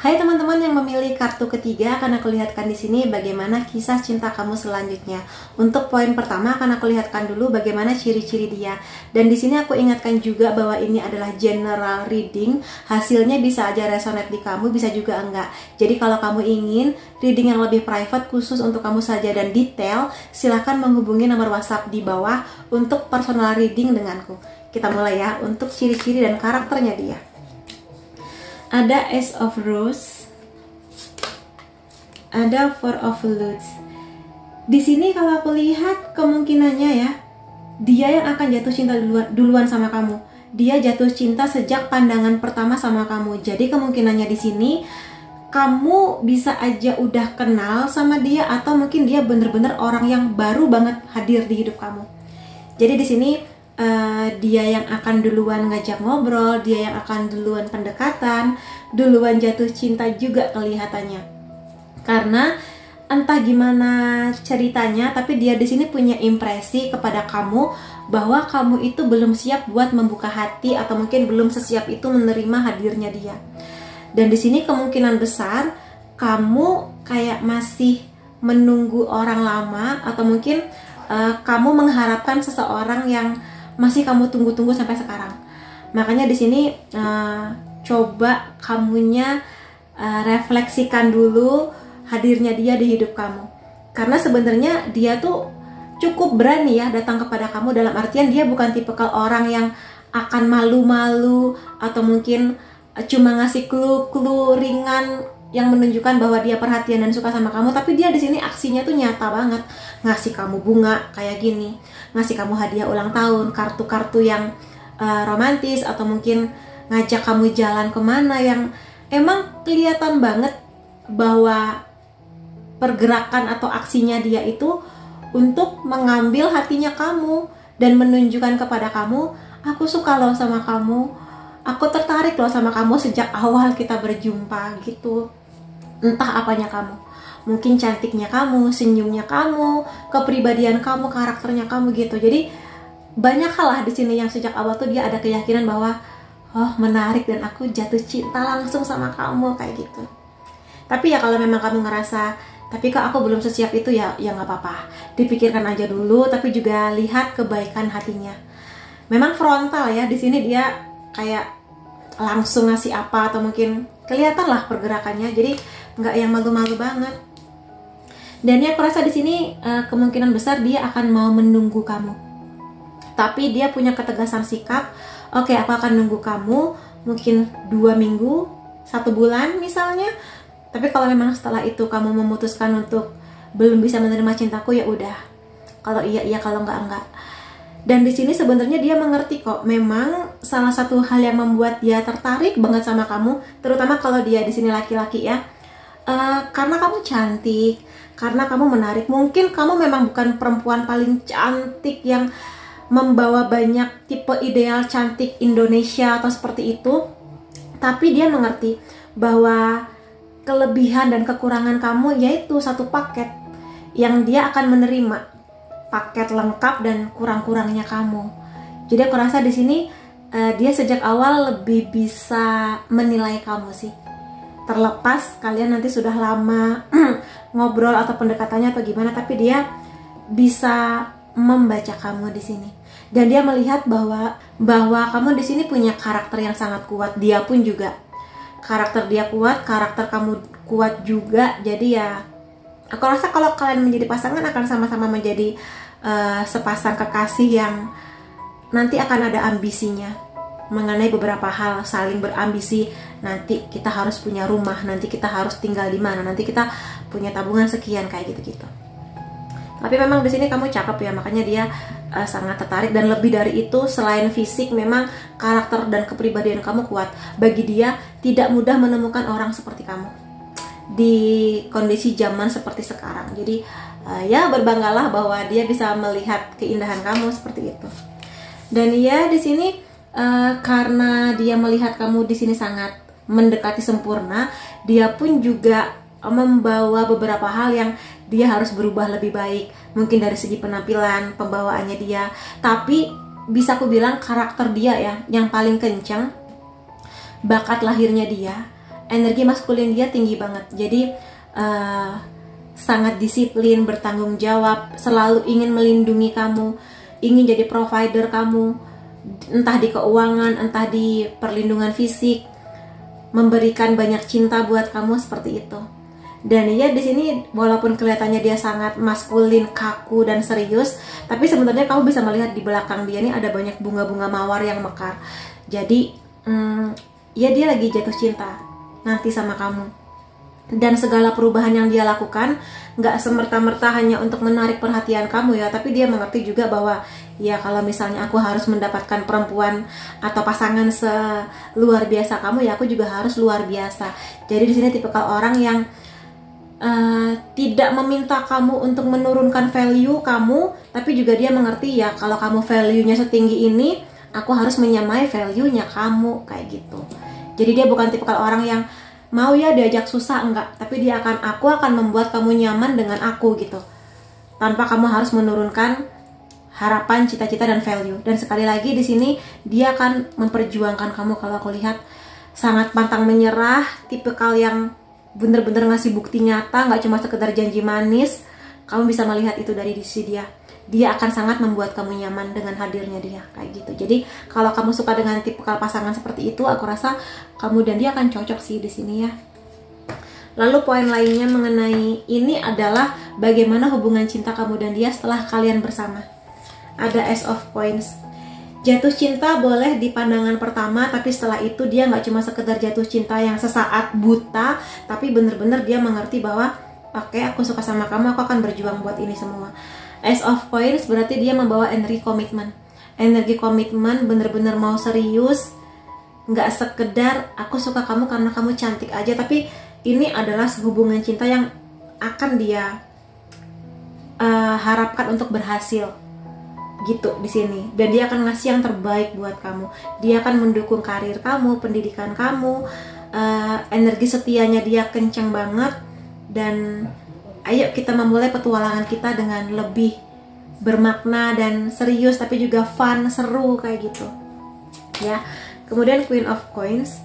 Hai teman-teman yang memilih kartu ketiga, akan aku lihatkan di sini bagaimana kisah cinta kamu selanjutnya. Untuk poin pertama akan aku lihatkan dulu bagaimana ciri-ciri dia. Dan di sini aku ingatkan juga bahwa ini adalah general reading. Hasilnya bisa aja resonate di kamu, bisa juga enggak. Jadi kalau kamu ingin reading yang lebih private khusus untuk kamu saja dan detail, silahkan menghubungi nomor WhatsApp di bawah untuk personal reading denganku. Kita mulai ya untuk ciri-ciri dan karakternya dia. Ada Ace of Rose, ada Four of Ludes. Di sini kalau aku lihat kemungkinannya ya, dia yang akan jatuh cinta duluan sama kamu. Dia jatuh cinta sejak pandangan pertama sama kamu. Jadi kemungkinannya di sini kamu bisa aja udah kenal sama dia, atau mungkin dia bener-bener orang yang baru banget hadir di hidup kamu. Jadi di sini dia yang akan duluan ngajak ngobrol, dia yang akan duluan pendekatan, duluan jatuh cinta juga kelihatannya. Karena entah gimana ceritanya, tapi dia di sini punya impresi kepada kamu bahwa kamu itu belum siap buat membuka hati, atau mungkin belum sesiap itu menerima hadirnya dia. Dan di sini kemungkinan besar kamu kayak masih menunggu orang lama, atau mungkin kamu mengharapkan seseorang yang masih kamu tunggu-tunggu sampai sekarang. Makanya di sini coba kamunya refleksikan dulu hadirnya dia di hidup kamu. Karena sebenarnya dia tuh cukup berani ya datang kepada kamu, dalam artian dia bukan tipikal orang yang akan malu-malu atau mungkin cuma ngasih clue-clue ringan yang menunjukkan bahwa dia perhatian dan suka sama kamu, tapi dia di sini aksinya tuh nyata banget. Ngasih kamu bunga kayak gini, ngasih kamu hadiah ulang tahun, kartu-kartu yang romantis, atau mungkin ngajak kamu jalan kemana yang emang kelihatan banget bahwa pergerakan atau aksinya dia itu untuk mengambil hatinya kamu dan menunjukkan kepada kamu, aku suka loh sama kamu, aku tertarik loh sama kamu sejak awal kita berjumpa gitu. Entah apanya kamu, mungkin cantiknya kamu, senyumnya kamu, kepribadian kamu, karakternya kamu gitu. Jadi banyak hal lah di sini yang sejak awal tuh dia ada keyakinan bahwa oh menarik dan aku jatuh cinta langsung sama kamu kayak gitu. Tapi ya kalau memang kamu ngerasa tapi kok aku belum sesiap itu, ya nggak apa-apa, dipikirkan aja dulu, tapi juga lihat kebaikan hatinya. Memang frontal ya, di sini dia kayak langsung ngasih apa, atau mungkin kelihatan lah pergerakannya, jadi nggak yang malu-malu banget. Dan ya aku rasa di sini kemungkinan besar dia akan mau menunggu kamu. tapi dia punya ketegasan sikap. Oke, aku akan nunggu kamu mungkin 2 minggu, 1 bulan misalnya. Tapi kalau memang setelah itu kamu memutuskan untuk belum bisa menerima cintaku, ya udah. Kalau iya iya, kalau enggak. Dan di sini sebenarnya dia mengerti kok. Memang salah satu hal yang membuat dia tertarik banget sama kamu, terutama kalau dia di sini laki-laki ya, karena kamu cantik, karena kamu menarik. Mungkin kamu memang bukan perempuan paling cantik yang membawa banyak tipe ideal cantik Indonesia atau seperti itu, tapi dia mengerti bahwa kelebihan dan kekurangan kamu yaitu satu paket yang dia akan menerima, paket lengkap dan kurang-kurangnya kamu. Jadi aku rasa di sini dia sejak awal lebih bisa menilai kamu sih. Terlepas kalian nanti sudah lama ngobrol atau pendekatannya atau gimana, tapi dia bisa membaca kamu di sini. Dan dia melihat bahwa kamu di sini punya karakter yang sangat kuat. Dia pun juga karakter dia kuat, karakter kamu kuat juga. Jadi ya aku rasa kalau kalian menjadi pasangan akan sama-sama menjadi sepasang kekasih yang nanti akan ada ambisinya mengenai beberapa hal, saling berambisi. Nanti kita harus punya rumah, nanti kita harus tinggal di mana, nanti kita punya tabungan sekian, kayak gitu-gitu. Tapi memang di sini kamu cakep ya, makanya dia sangat tertarik. Dan lebih dari itu, selain fisik, memang karakter dan kepribadian kamu kuat. Bagi dia tidak mudah menemukan orang seperti kamu di kondisi zaman seperti sekarang. Jadi ya berbanggalah bahwa dia bisa melihat keindahan kamu seperti itu. Dan ya di sini karena dia melihat kamu di sini sangat mendekati sempurna, dia pun juga membawa beberapa hal yang dia harus berubah lebih baik. Mungkin dari segi penampilan, pembawaannya dia. Tapi bisa aku bilang karakter dia ya yang paling kencang. Bakat lahirnya dia, energi maskulin dia tinggi banget. Jadi sangat disiplin, bertanggung jawab, selalu ingin melindungi kamu, ingin jadi provider kamu, entah di keuangan, entah di perlindungan fisik, memberikan banyak cinta buat kamu seperti itu. Dan ya di sini walaupun kelihatannya dia sangat maskulin, kaku dan serius, tapi sebenarnya kamu bisa melihat di belakang dia ini ada banyak bunga-bunga mawar yang mekar. Jadi ya dia lagi jatuh cinta nanti sama kamu. Dan segala perubahan yang dia lakukan nggak semerta-merta hanya untuk menarik perhatian kamu ya, tapi dia mengerti juga bahwa ya kalau misalnya aku harus mendapatkan perempuan atau pasangan seluar biasa kamu, ya aku juga harus luar biasa. Jadi di sini tipikal orang yang tidak meminta kamu untuk menurunkan value kamu, tapi juga dia mengerti ya kalau kamu value-nya setinggi ini, aku harus menyamai value-nya kamu, kayak gitu. Jadi dia bukan tipikal orang yang mau ya diajak susah, enggak, tapi aku akan membuat kamu nyaman dengan aku gitu, tanpa kamu harus menurunkan harapan, cita-cita dan value. Dan sekali lagi di sini dia akan memperjuangkan kamu. Kalau aku lihat sangat pantang menyerah, tipikal yang bener-bener ngasih bukti nyata, nggak cuma sekedar janji manis. Kamu bisa melihat itu dari sisi dia. Dia akan sangat membuat kamu nyaman dengan hadirnya dia, kayak gitu. Jadi kalau kamu suka dengan tipikal pasangan seperti itu, aku rasa kamu dan dia akan cocok sih di sini ya. Lalu poin lainnya mengenai ini adalah bagaimana hubungan cinta kamu dan dia setelah kalian bersama. Ada Ace of Coins. Jatuh cinta boleh di pandangan pertama, tapi setelah itu dia nggak cuma sekedar jatuh cinta yang sesaat buta, tapi bener-bener dia mengerti bahwa oke, aku suka sama kamu, aku akan berjuang buat ini semua. Ace of Coins berarti dia membawa energi komitmen. Energi komitmen bener-bener mau serius, nggak sekedar aku suka kamu karena kamu cantik aja, tapi ini adalah hubungan cinta yang akan dia harapkan untuk berhasil gitu di sini. Dan dia akan ngasih yang terbaik buat kamu. Dia akan mendukung karir kamu, pendidikan kamu, energi setianya dia kencang banget. Dan ayo kita memulai petualangan kita dengan lebih bermakna dan serius, tapi juga fun, seru kayak gitu ya. Kemudian Queen of Coins,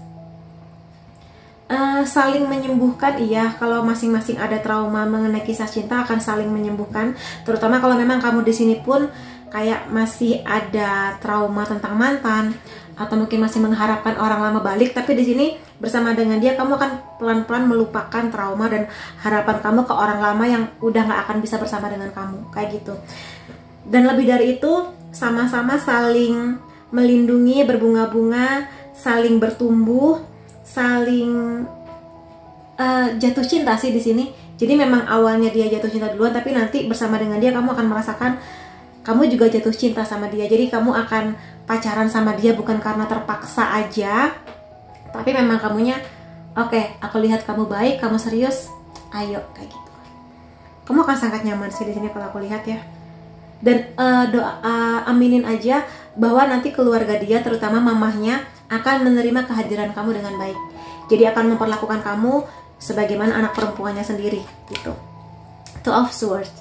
saling menyembuhkan. Iya, kalau masing-masing ada trauma mengenai kisah cinta akan saling menyembuhkan. Terutama kalau memang kamu di sini pun kayak masih ada trauma tentang mantan, atau mungkin masih mengharapkan orang lama balik, tapi di sini bersama dengan dia kamu akan pelan-pelan melupakan trauma dan harapan kamu ke orang lama yang udah nggak akan bisa bersama dengan kamu, kayak gitu. Dan lebih dari itu, sama-sama saling melindungi, berbunga-bunga, saling bertumbuh, saling jatuh cinta sih di sini. Jadi memang awalnya dia jatuh cinta duluan, tapi nanti bersama dengan dia kamu akan merasakan kamu juga jatuh cinta sama dia. Jadi kamu akan pacaran sama dia bukan karena terpaksa aja, tapi memang kamunya oke, aku lihat kamu baik, kamu serius, ayo kayak gitu. Kamu akan sangat nyaman sih di sini kalau aku lihat ya. Dan aminin aja bahwa nanti keluarga dia, terutama mamahnya, akan menerima kehadiran kamu dengan baik. Jadi akan memperlakukan kamu sebagaimana anak perempuannya sendiri gitu. Two of Swords.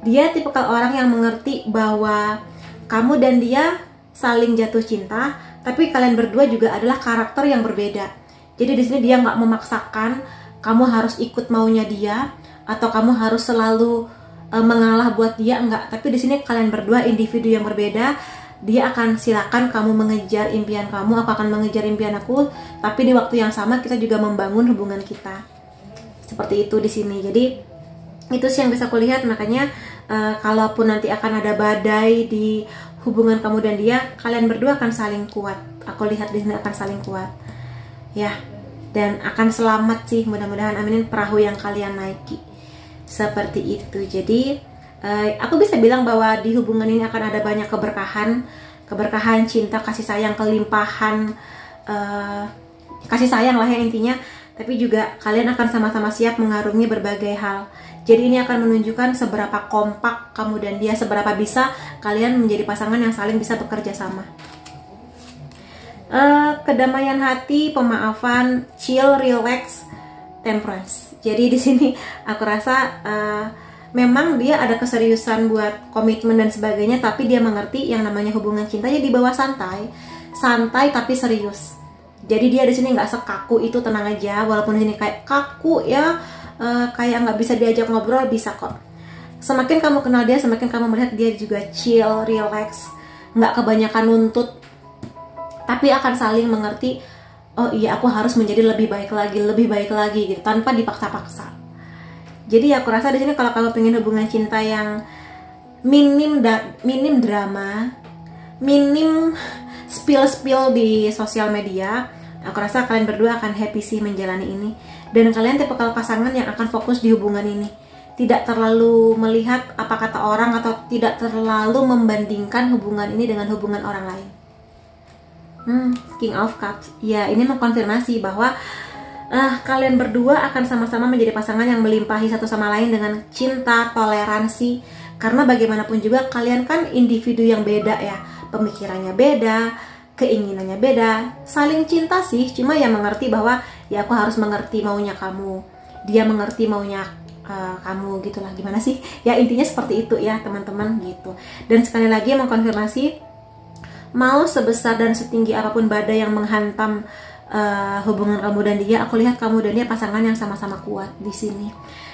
Dia tipikal orang yang mengerti bahwa kamu dan dia saling jatuh cinta, tapi kalian berdua juga adalah karakter yang berbeda. Jadi di sini dia nggak memaksakan kamu harus ikut maunya dia atau kamu harus selalu mengalah buat dia, enggak. Tapi di sini kalian berdua individu yang berbeda. Dia akan silakan kamu mengejar impian kamu, aku akan mengejar impian aku, tapi di waktu yang sama kita juga membangun hubungan kita. Seperti itu di sini. Jadi itu sih yang bisa kulihat. Makanya kalaupun nanti akan ada badai di hubungan kamu dan dia, kalian berdua akan saling kuat. Aku lihat di sini akan saling kuat. Ya. Dan akan selamat sih, mudah-mudahan, aminin perahu yang kalian naiki. Seperti itu. Jadi aku bisa bilang bahwa di hubungan ini akan ada banyak keberkahan, cinta, kasih sayang, kelimpahan, kasih sayang lah ya intinya. Tapi juga kalian akan sama-sama siap mengarungi berbagai hal. Jadi ini akan menunjukkan seberapa kompak kamu dan dia, seberapa bisa kalian menjadi pasangan yang saling bisa bekerja sama. Kedamaian hati, pemaafan, chill, relax, temperance. Jadi di sini aku rasa memang dia ada keseriusan buat komitmen dan sebagainya, tapi dia mengerti yang namanya hubungan cintanya di bawah santai tapi serius. Jadi dia di sini nggak sekaku itu, tenang aja. Walaupun di sini kayak kaku ya, kayak nggak bisa diajak ngobrol, bisa kok. Semakin kamu kenal dia, semakin kamu melihat dia juga chill, relax, nggak kebanyakan nuntut, tapi akan saling mengerti. Oh iya, aku harus menjadi lebih baik lagi gitu, tanpa dipaksa-paksa. Jadi aku rasa di sini kalau kamu pengen hubungan cinta yang minim drama, minim spill di sosial media, aku rasa kalian berdua akan happy sih menjalani ini. Dan kalian tipikal pasangan yang akan fokus di hubungan ini, tidak terlalu melihat apa kata orang atau tidak terlalu membandingkan hubungan ini dengan hubungan orang lain. King of Cups. Ya, ini mengkonfirmasi bahwa kalian berdua akan sama-sama menjadi pasangan yang melimpahi satu sama lain dengan cinta, toleransi. Karena bagaimanapun juga kalian kan individu yang beda ya. Pemikirannya beda, keinginannya beda. Saling cinta sih, cuma ya mengerti bahwa ya aku harus mengerti maunya kamu, dia mengerti maunya kamu, gitulah. Gimana sih? Ya intinya seperti itu ya teman-teman gitu. Dan sekali lagi mengkonfirmasi, mau sebesar dan setinggi apapun badai yang menghantam hubungan kamu dan dia, aku lihat kamu dan dia pasangan yang sama-sama kuat di sini.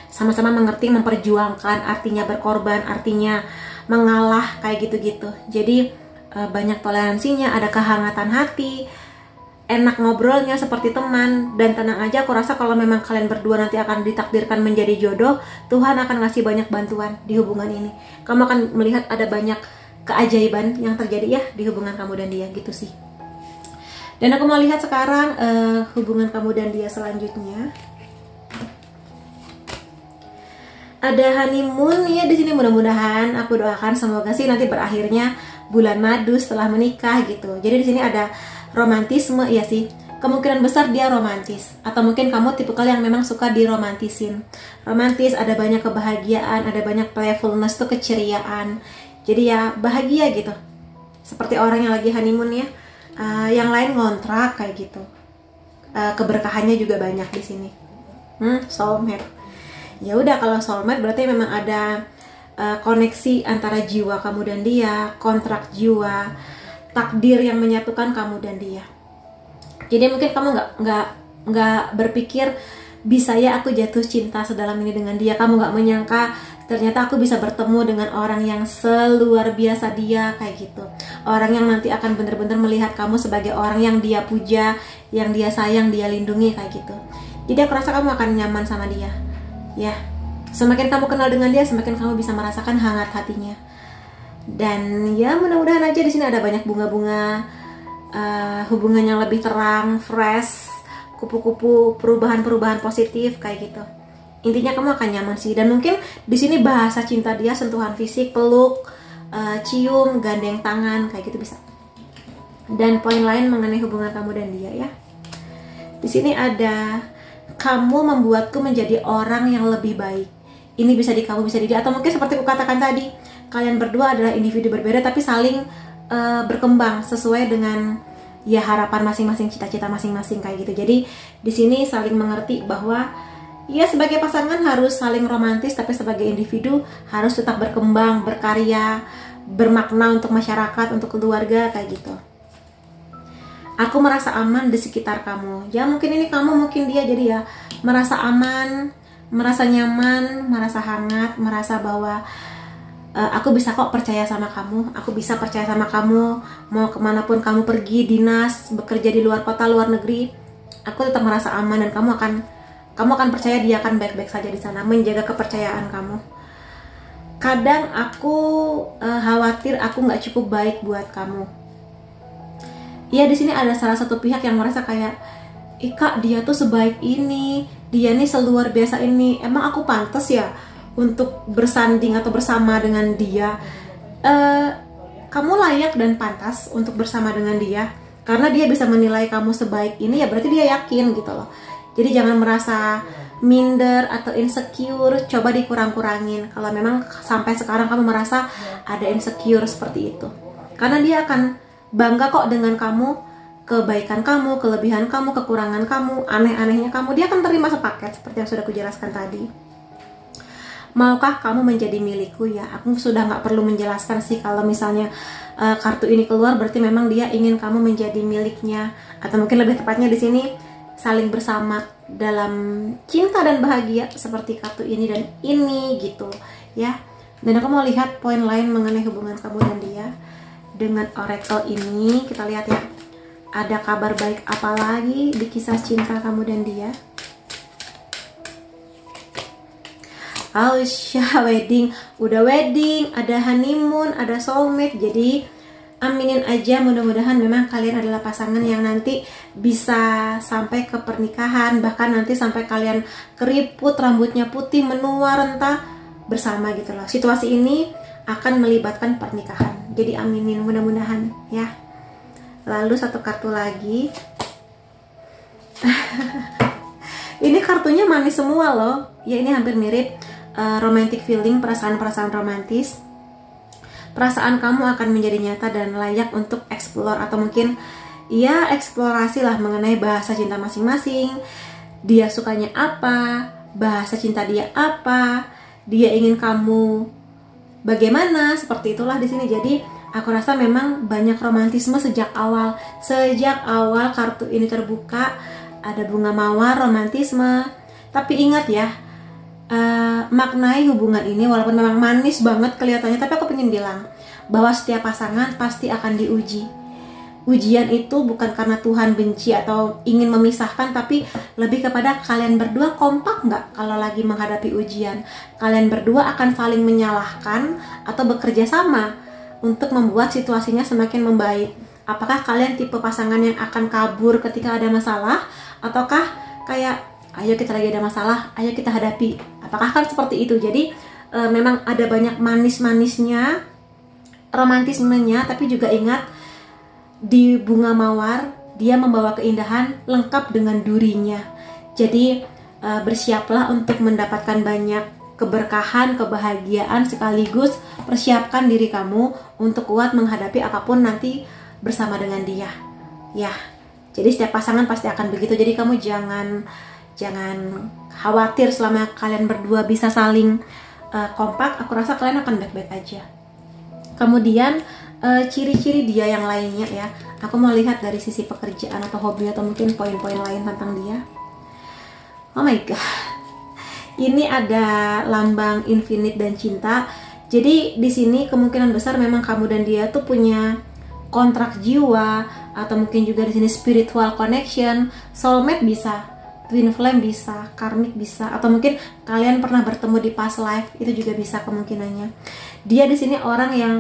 Sama-sama mengerti, memperjuangkan, artinya berkorban, artinya mengalah, kayak gitu-gitu. Jadi banyak toleransinya, ada kehangatan hati, enak ngobrolnya seperti teman. Dan tenang aja, aku rasa kalau memang kalian berdua nanti akan ditakdirkan menjadi jodoh, Tuhan akan ngasih banyak bantuan di hubungan ini. Kamu akan melihat ada banyak keajaiban yang terjadi ya di hubungan kamu dan dia, gitu sih. Dan aku mau lihat sekarang hubungan kamu dan dia selanjutnya. Ada honeymoon ya di sini, mudah-mudahan, aku doakan semoga sih nanti berakhirnya bulan madu setelah menikah gitu. Jadi di sini ada romantisme ya sih. Kemungkinan besar dia romantis, atau mungkin kamu tipikal yang memang suka diromantisin. Romantis, ada banyak kebahagiaan, ada banyak playfulness tuh, keceriaan. Jadi ya bahagia gitu, seperti orang yang lagi honeymoon ya. Yang lain ngontrak kayak gitu. Keberkahannya juga banyak di sini. Soulmate. Ya udah, kalau soulmate berarti memang ada koneksi antara jiwa kamu dan dia, kontrak jiwa, takdir yang menyatukan kamu dan dia. Jadi mungkin kamu nggak berpikir bisa ya aku jatuh cinta sedalam ini dengan dia. Kamu nggak menyangka ternyata aku bisa bertemu dengan orang yang seluar biasa dia, kayak gitu. Orang yang nanti akan benar-benar melihat kamu sebagai orang yang dia puja, yang dia sayang, dia lindungi, kayak gitu. Jadi aku rasa kamu akan nyaman sama dia. Ya, semakin kamu kenal dengan dia, semakin kamu bisa merasakan hangat hatinya. Dan ya mudah-mudahan aja di sini ada banyak bunga-bunga, hubungan yang lebih terang, fresh, kupu-kupu, perubahan-perubahan positif kayak gitu. Intinya kamu akan nyaman sih. Dan mungkin di sini bahasa cinta dia sentuhan fisik, peluk, cium, gandeng tangan kayak gitu bisa. Dan poin lain mengenai hubungan kamu dan dia ya. Di sini ada kamu membuatku menjadi orang yang lebih baik. Ini bisa di kamu, bisa di dia, atau mungkin seperti aku katakan tadi, kalian berdua adalah individu berbeda tapi saling berkembang sesuai dengan ya harapan masing-masing, cita-cita masing-masing kayak gitu. Jadi di sini saling mengerti bahwa ya sebagai pasangan harus saling romantis, tapi sebagai individu harus tetap berkembang, berkarya, bermakna untuk masyarakat, untuk keluarga kayak gitu. Aku merasa aman di sekitar kamu. Ya mungkin ini kamu, mungkin dia, jadi ya merasa aman, merasa nyaman, merasa hangat, merasa bahwa aku bisa kok percaya sama kamu, aku bisa percaya sama kamu, mau kemanapun kamu pergi, dinas, bekerja di luar kota, luar negeri, aku tetap merasa aman dan kamu akan percaya dia akan baik-baik saja di sana, menjaga kepercayaan kamu. Kadang aku khawatir aku nggak cukup baik buat kamu. Ya di sini ada salah satu pihak yang merasa kayak, Kak dia tuh sebaik ini, dia nih seluar biasa ini, emang aku pantas ya untuk bersanding atau bersama dengan dia? Kamu layak dan pantas untuk bersama dengan dia, karena dia bisa menilai kamu sebaik ini, ya berarti dia yakin gitu loh. Jadi jangan merasa minder atau insecure, coba dikurang-kurangin kalau memang sampai sekarang kamu merasa ada insecure seperti itu. Karena dia akan bangga kok dengan kamu, kebaikan kamu, kelebihan kamu, kekurangan kamu, aneh-anehnya kamu, dia akan terima sepaket seperti yang sudah kujelaskan tadi. Maukah kamu menjadi milikku? Ya, aku sudah nggak perlu menjelaskan sih kalau misalnya kartu ini keluar berarti memang dia ingin kamu menjadi miliknya, atau mungkin lebih tepatnya di sini saling bersama dalam cinta dan bahagia seperti kartu ini dan ini gitu ya. Dan aku mau lihat poin lain mengenai hubungan kamu dan dia dengan oracle ini. Kita lihat ya, ada kabar baik apa lagi di kisah cinta kamu dan dia. Wedding, udah wedding, ada honeymoon, ada soulmate. Jadi aminin aja, mudah-mudahan memang kalian adalah pasangan yang nanti bisa sampai ke pernikahan, bahkan nanti sampai kalian keriput, rambutnya putih, menua, renta bersama gitu loh. Situasi ini akan melibatkan pernikahan, jadi aminin mudah-mudahan ya. Lalu satu kartu lagi. Ini kartunya manis semua loh ya, ini hampir mirip romantic feeling, perasaan-perasaan romantis. Perasaan kamu akan menjadi nyata dan layak untuk explore, atau mungkin ya eksplorasi lah mengenai bahasa cinta masing-masing. Dia sukanya apa, bahasa cinta dia apa, dia ingin kamu bagaimana, seperti itulah di sini. Jadi aku rasa memang banyak romantisme sejak awal. Sejak awal kartu ini terbuka ada bunga mawar, romantisme. Tapi ingat ya, maknai hubungan ini walaupun memang manis banget kelihatannya, tapi aku pengen bilang bahwa setiap pasangan pasti akan diuji. Ujian itu bukan karena Tuhan benci atau ingin memisahkan, tapi lebih kepada kalian berdua kompak nggak kalau lagi menghadapi ujian. Kalian berdua akan saling menyalahkan atau bekerja sama untuk membuat situasinya semakin membaik. Apakah kalian tipe pasangan yang akan kabur ketika ada masalah, ataukah kayak ayo kita lagi ada masalah, ayo kita hadapi? Apakah kan seperti itu? Jadi memang ada banyak manis-manisnya, romantismenya, tapi juga ingat di bunga mawar dia membawa keindahan lengkap dengan durinya. Jadi bersiaplah untuk mendapatkan banyak keberkahan, kebahagiaan, sekaligus persiapkan diri kamu untuk kuat menghadapi apapun nanti bersama dengan dia. Ya, jadi setiap pasangan pasti akan begitu. Jadi kamu jangan khawatir selama kalian berdua bisa saling kompak. Aku rasa kalian akan baik-baik aja. Kemudian ciri-ciri dia yang lainnya ya, aku mau lihat dari sisi pekerjaan atau hobi atau mungkin poin-poin lain tentang dia. Oh my god, ini ada lambang infinite dan cinta. Jadi di sini kemungkinan besar memang kamu dan dia tuh punya kontrak jiwa, atau mungkin juga di sini spiritual connection, soulmate bisa, twin flame bisa, karmic bisa, atau mungkin kalian pernah bertemu di past life, itu juga bisa kemungkinannya. Dia di sini orang yang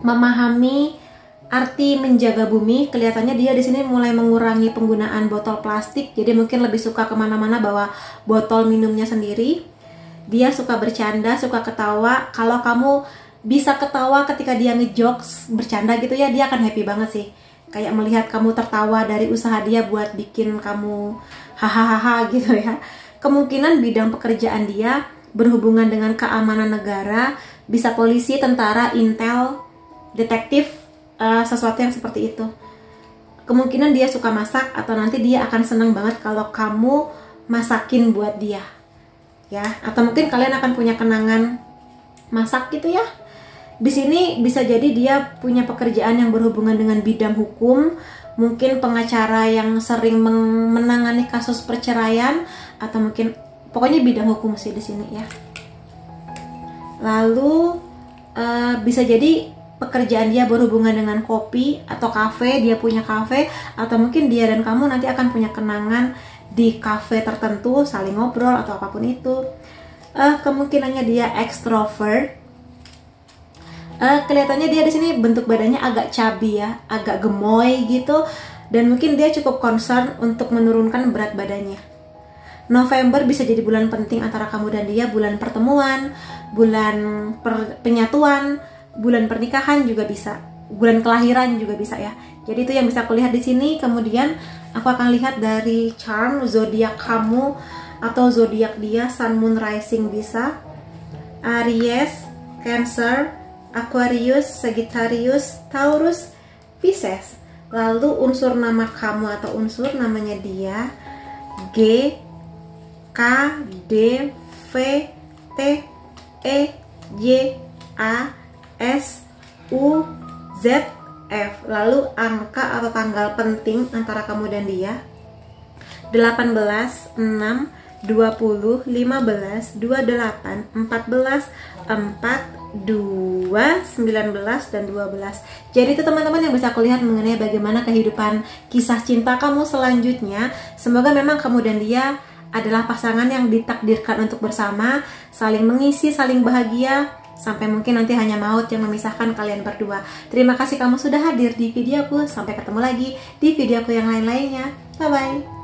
memahami arti menjaga bumi. Kelihatannya dia di sini mulai mengurangi penggunaan botol plastik, jadi mungkin lebih suka kemana-mana bawa botol minumnya sendiri. Dia suka bercanda, suka ketawa. Kalau kamu bisa ketawa ketika dia ngejokes, bercanda gitu ya, dia akan happy banget sih. Kayak melihat kamu tertawa dari usaha dia buat bikin kamu hahaha gitu ya. Kemungkinan bidang pekerjaan dia berhubungan dengan keamanan negara, bisa polisi, tentara, intel, detektif, sesuatu yang seperti itu. Kemungkinan dia suka masak, atau nanti dia akan seneng banget kalau kamu masakin buat dia ya. Atau mungkin kalian akan punya kenangan masak gitu ya. Di sini bisa jadi dia punya pekerjaan yang berhubungan dengan bidang hukum, mungkin pengacara yang sering menangani kasus perceraian, atau mungkin pokoknya bidang hukum sih di sini ya. Lalu bisa jadi pekerjaan dia berhubungan dengan kopi atau kafe, dia punya kafe, atau mungkin dia dan kamu nanti akan punya kenangan di kafe tertentu, saling ngobrol atau apapun itu. Kemungkinannya dia ekstrovert. Kelihatannya dia di sini bentuk badannya agak chubby ya, agak gemoy gitu, dan mungkin dia cukup concern untuk menurunkan berat badannya. November bisa jadi bulan penting antara kamu dan dia, bulan pertemuan, bulan penyatuan, bulan pernikahan juga bisa, bulan kelahiran juga bisa ya. Jadi itu yang bisa aku lihat di sini. Kemudian aku akan lihat dari charm zodiak kamu atau zodiak dia, Sun, Moon, Rising bisa Aries, Cancer, Aquarius, Sagittarius, Taurus, Pisces. Lalu unsur nama kamu atau unsur namanya dia G, K, D, V, T, E, Y, A, S, U, Z, F. Lalu angka atau tanggal penting antara kamu dan dia 18, 6, 20, 15, 28, 14, 4, 2, 19, dan 12. Jadi itu teman-teman yang bisa aku lihat mengenai bagaimana kehidupan kisah cinta kamu selanjutnya. Semoga memang kamu dan dia adalah pasangan yang ditakdirkan untuk bersama, saling mengisi, saling bahagia, sampai mungkin nanti hanya maut yang memisahkan kalian berdua. Terima kasih kamu sudah hadir di videoku. Sampai ketemu lagi di videoku yang lain-lainnya. Bye-bye.